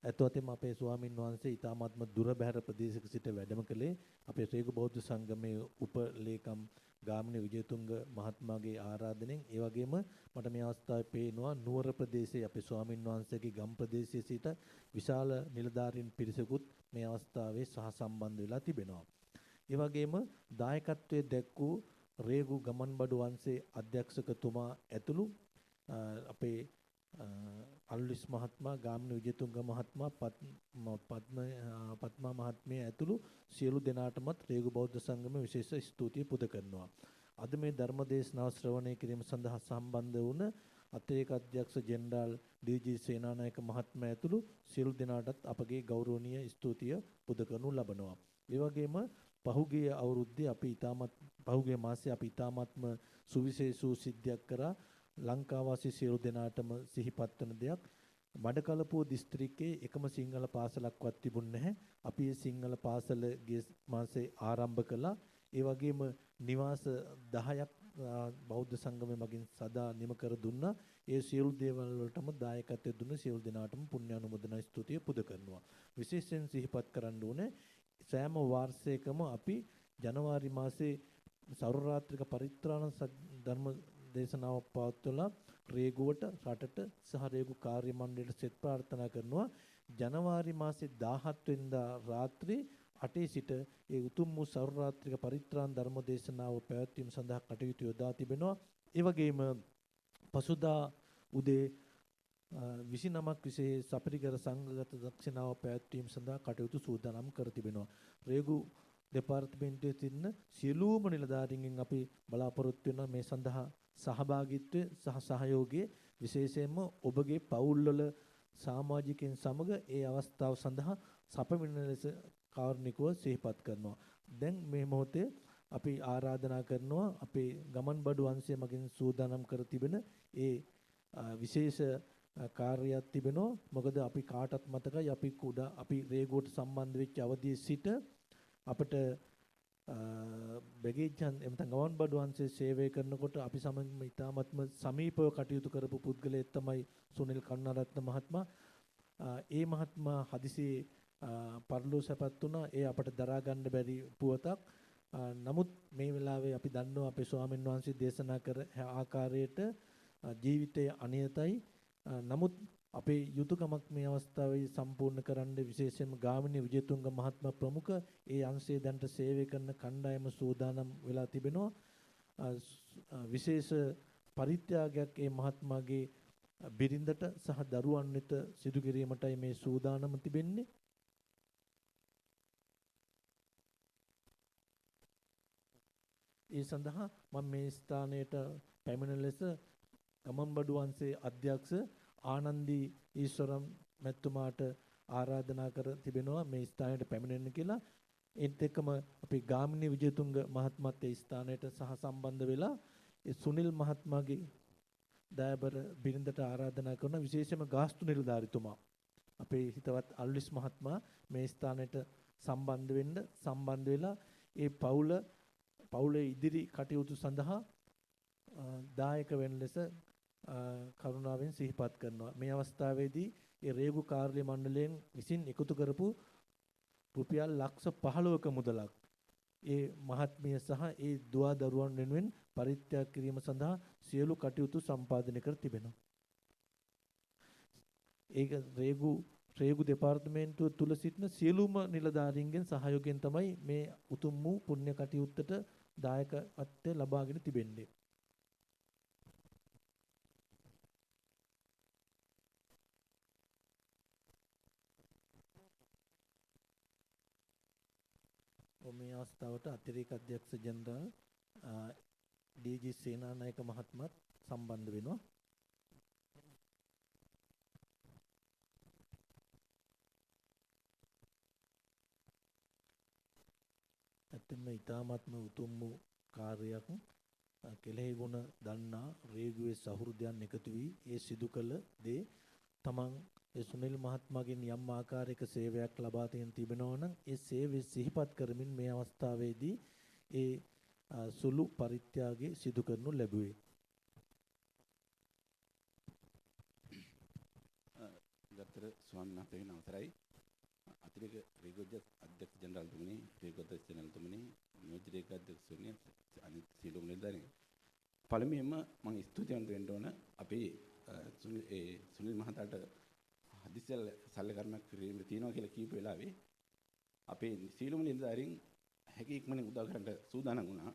ඇත්තවතෙම අපේ ස්වාමින් වහන්සේ ඊ타මාත්ම දුර බැහැර ප්‍රදේශයක සිට වැඩම කළේ අපේ රේගු බෞද්ධ සංගමේ උපලේකම් ගාමිණී විජේතුංග මහත්මයාගේ ආරාධනෙන්. ඒ වගේම මට මේ අවස්ථාවේ පේනවා නුවර ප්‍රදේශයේ අපේ ස්වාමින් වහන්සේගේ ගම් ප්‍රදේශයේ සිට විශාල නිලධාරීන් පිරිසකුත් මේ අවස්ථාවේ සහසම්බන්ධ වෙලා තිබෙනවා. ඒ වගේම දායකත්වයේ දැක්වූ රේගු ගමන්බඩු වංශයේ අධ්‍යක්ෂකතුමා ඇතුළු අපේ අල්විස් මහත්මයා ගාමිණී විජේතුංග මහත්මයා පත්මා මහත්මිය ඇතුළු සියලු දෙනාටමත් රේගු බෞද්ධ සංගමයේ විශේෂ ස්තුතිය පුද කරනවා. අද මේ ධර්ම දේශනාව ශ්‍රවණය කිරීම සඳහා සම්බන්ධ වුණ අතිරේක අධ්‍යක්ෂ ජෙනරාල් ඩී.ජී. සේනානායක මහත්මයා ඇතුළු සියලු දෙනාටත් අපගේ ගෞරවනීය ස්තුතිය පුද කරනු ලබනවා. ඒ වගේම පහුගිය අවුරුද්දේ පහුගිය මාසයේ අපි ඊ타මත්ම සුවිශේෂ වූ සිද්ධියක් කරා. ලංකාවාසී සියලු දෙනාටම සිහිපත් වන දෙයක්, මඩකලපුව දිස්ත්‍රික්කයේ එකම සිංහල පාසලක්වත් තිබුණ නැහැ. අපි මේ සිංහල පාසල ගිය මාසේ ආරම්භ කළා. ඒ වගේම නිවාස 10ක් බෞද්ධ සංගමය මගින් සදා නිම කර දුන්නා. ඒ සියලු දේවල් වලටම දායකත්වය දුන්න සියලු දෙනාටම පුණ්‍යානුමෝදනා ස්තුතිය පුද කරනවා. විශේෂයෙන් සිහිපත් කරන්න ඕනේ සෑම වාර්ෂයකම අපි ජනවාරි මාසේ සෞරරාත්‍රික පරිත්‍රාණ ධර්ම දේශනාව පවත්වලා රේගුවට රටට සහ රේගු කාර්ය මණ්ඩලයට සෙත් ප්‍රාර්ථනා කරනවා. ජනවාරි මාසේ 17 වෙනිදා රාත්‍රී 8 සිට ඒ උතුම් වූ සෞරරාත්‍රික පරිත්‍රාණ ධර්ම දේශනාව පැවැත්වීම සඳහා කටයුතු යොදා තිබෙනවා. ඒ වගේම පසුදා උදේ 29ක් විශේෂ සපරිකර සංඝගත දක්ෂිනාව පැවැත්වීම සඳහා කටයුතු සූදානම් කර තිබෙනවා. රේගු දෙපාර්තමේන්තුවේ සිටින සියලුම නිලධාරීන්ගෙන් අපි බලාපොරොත්තු වෙනවා මේ සඳහා සහභාගීත්වය සහ සහයෝගය, විශේෂයෙන්ම ඔබගේ පවුල්වල සමාජිකයන් සමග ඒ අවස්ථාව සඳහා සපමිණ ලෙස කාරුණිකව සිහිපත් කරනවා. දැන් මේ මොහොතේ අපි ආරාධනා කරනවා අපේ ගමන්බඩු අංශය මගින් සූදානම් කර තිබෙන ඒ විශේෂ කාර්යයක් තිබෙනවා. මොකද අපි කාටත් මතකයි අපි රේගුවට සම්බන්ධ වෙච්ච අවධියේ සිට අපිට බැගේජ් එමෙතන ගමන්බඩු අංශයේ සේවය කරනකොට අපි සමග ඉතාමත්ම සමීපව කටයුතු කරපු පුද්ගලයෙක් තමයි සුනිල් කරුණාරත්න මහත්මයා. ඒ මහත්මයා හදිසියේ පරලෝ සැපත් වුණා. ඒ අපට දරා ගන්න බැරි පුවතක්. නමුත් මේ වෙලාවේ අපි දන්නවා අපේ ස්වාමීන් වහන්සේ දේශනා කර ආකාරයට ජීවිතය අනියතයි. නමුත් අපේ යුතුයකමක් මේ අවස්ථාවේ සම්පූර්ණ කරන්න විශේෂයෙන්ම ගාමිණී විජේතුංග මහත්මයා ප්‍රමුඛ ඒ අංශයේ දැන්ට සේවය කරන කණ්ඩායම සූදානම් වෙලා තිබෙනවා. විශේෂ පරිත්‍යාගයක් ඒ මහත්මයාගේ බිරිඳට සහ දරුවන් වෙත සිදු කිරීමටයි මේ සූදානම තිබෙන්නේ. ඒ සඳහා මම මේ ස්ථානයට පැමිණ ලෙස ගමන්බඩු වංශයේ අධ්‍යක්ෂ ආනන්දී ඊශ්වරම් මැතිතුමාට ආරාධනා කර තිබෙනවා මේ ස්ථානයට පැමිණෙන්න කියලා. ඒත් එක්කම අපි ගාමිණී විජේතුංග මහත්මයාත් ඒ ස්ථානයට සහ සම්බන්ධ වෙලා ඒ සුනිල් මහත්මයාගේ දයාබර බිරිඳට ආරාධනා කරන විශේෂම ගාස්තු නිලධාරිතුමා අපේ හිතවත් අල්විස් මහත්මයා මේ ස්ථානයට සම්බන්ධ වෙලා ඒ පවුලේ ඉදිරි කටයුතු සඳහා දායක වෙන ලෙස කරුණාවෙන් සිහිපත් කරනවා. මේ අවස්ථාවේදී ඒ රේගු කාර්ය මණ්ඩලයෙන් විසින් එකතු කරපු රුපියල් ලක්ෂ 15ක මුදලක් ඒ මහත්මිය සහ ඒ දුවා දරුවන් වෙනුවෙන් පරිත්‍යාග කිරීම සඳහා සියලු කටයුතු සම්පාදනය කර තිබෙනවා. ඒක රේගු දෙපාර්තමේන්තුව තුල සිටින සියලුම නිලධාරීන්ගෙන් සහයෝගයෙන් තමයි මේ උතුම් වූ පුණ්‍ය කටයුත්තට දායකත්වය ලබාගෙන තිබෙන්නේ. මේ අවස්ථාවට අතිරේක අධ්‍යක්ෂ ජෙනරාල් ඩී.ජී. සේනානායක මහත්මයාත් සම්බන්ධ වෙනවා. ඇත්තම ඊ타ත්ම උතුම් වූ කාර්යයක් කෙලෙහි ගුණ දන්නා රේගුවේ සහෘදයන් එකතු වී ඒ සිදු කළ දේ තමන් ඒ සුනිල් මහත්මයාගෙන් යම් ආකාරයක සේවයක් ලබා තිබෙනවා නම් ඒ සේවය සිහිපත් කරමින් මේ අවස්ථාවේදී ඒ සුළු පරිත්‍යාගය සිදු කරනු ලැබුවේ. ගත්තර ස්වාමීන් වහන්සේගෙන් අවසරයි. අතිරේක රේගු අධ්‍යක්ෂ ජෙනරාල් තුමනි, රේගු අධ්‍යක්ෂ ජෙනරාල් තුමනි, නියෝජ්‍ය රේගු අධ්‍යක්ෂතුමනි, අනිත් සියලුම නිලධාරීන්. පළමුවෙන්ම මම ස්තුතිවන්ත වෙන්න ඕන අපේ සුනිල් මහතාට හදිසියල් සල්ලි කර්මයක් කිරීමේ තියෙනවා කියලා කියපු වෙලාවේ අපේ සියලුම නිලධාරීන් හැකි ඉක්මනින් උදව් කරන්න සූදානම් වුණා.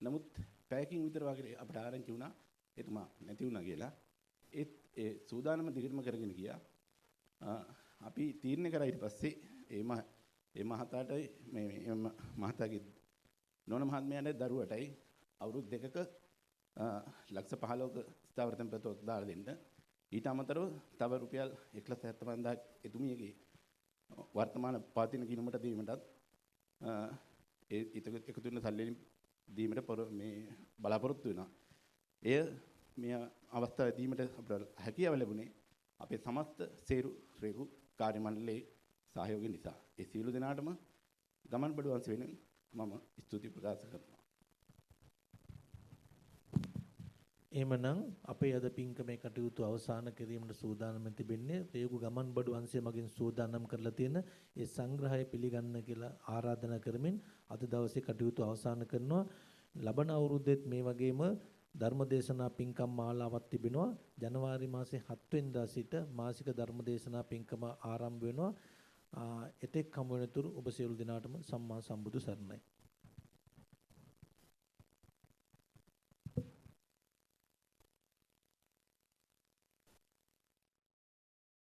නමුත් පැයකින් විතර වගේ අපට ආරංචි වුණා එතුමා නැති වුණා කියලා. ඒ සූදානම දිගටම කරගෙන ගියා. අපි තීරණය කරා ඊට පස්සේ ඒ මහතාට මේ මහතාගේ නෝන මහත්මයාට දරුවටයි අවුරුදු 2ක ලක්ෂ 15ක ස්ථාවර තැන්පතක් දාලා දෙන්න. ඊට අමතරව තව රුපියල් 1,75,000ක් එතුමියගේ වර්තමාන පවතින කිනුමට දීමටත් ඒ එකතු වෙන සල්ලි දීමට මේ බලාපොරොත්තු වෙනවා. එය මේ අවස්ථාවේ දීමට අපට හැකියාව ලැබුණේ අපේ සමස්ත සේරු රේගු කාර්ය මණ්ඩලයේ සහයෝගය නිසා. ඒ සියලු දෙනාටම ගමන් බඩු වංශ වෙනුවෙන් මම ස්තුති ප්‍රකාශ කරනවා. එහෙමනම් අපේ අද පින්කමේ කටයුතු අවසන් කිරීමට සූදානම් තිබෙන්නේ රේගු ගමන් බඩු අංශය මගින් සූදානම් කරලා තියෙන ඒ සංග්‍රහය පිළිගන්න කියලා ආරාධනා කරමින් අද දවසේ කටයුතු අවසන් කරනවා. ලබන අවුරුද්දෙත් මේ වගේම ධර්මදේශනා පින්කම් මාලාවක් තිබෙනවා. ජනවාරි මාසේ 7 වෙනිදා සිට මාසික ධර්මදේශනා පින්කම ආරම්භ වෙනවා. එතෙක් හමු වෙනතුරු ඔබ සියලු දෙනාටම සම්මා සම්බුදු සරණයි.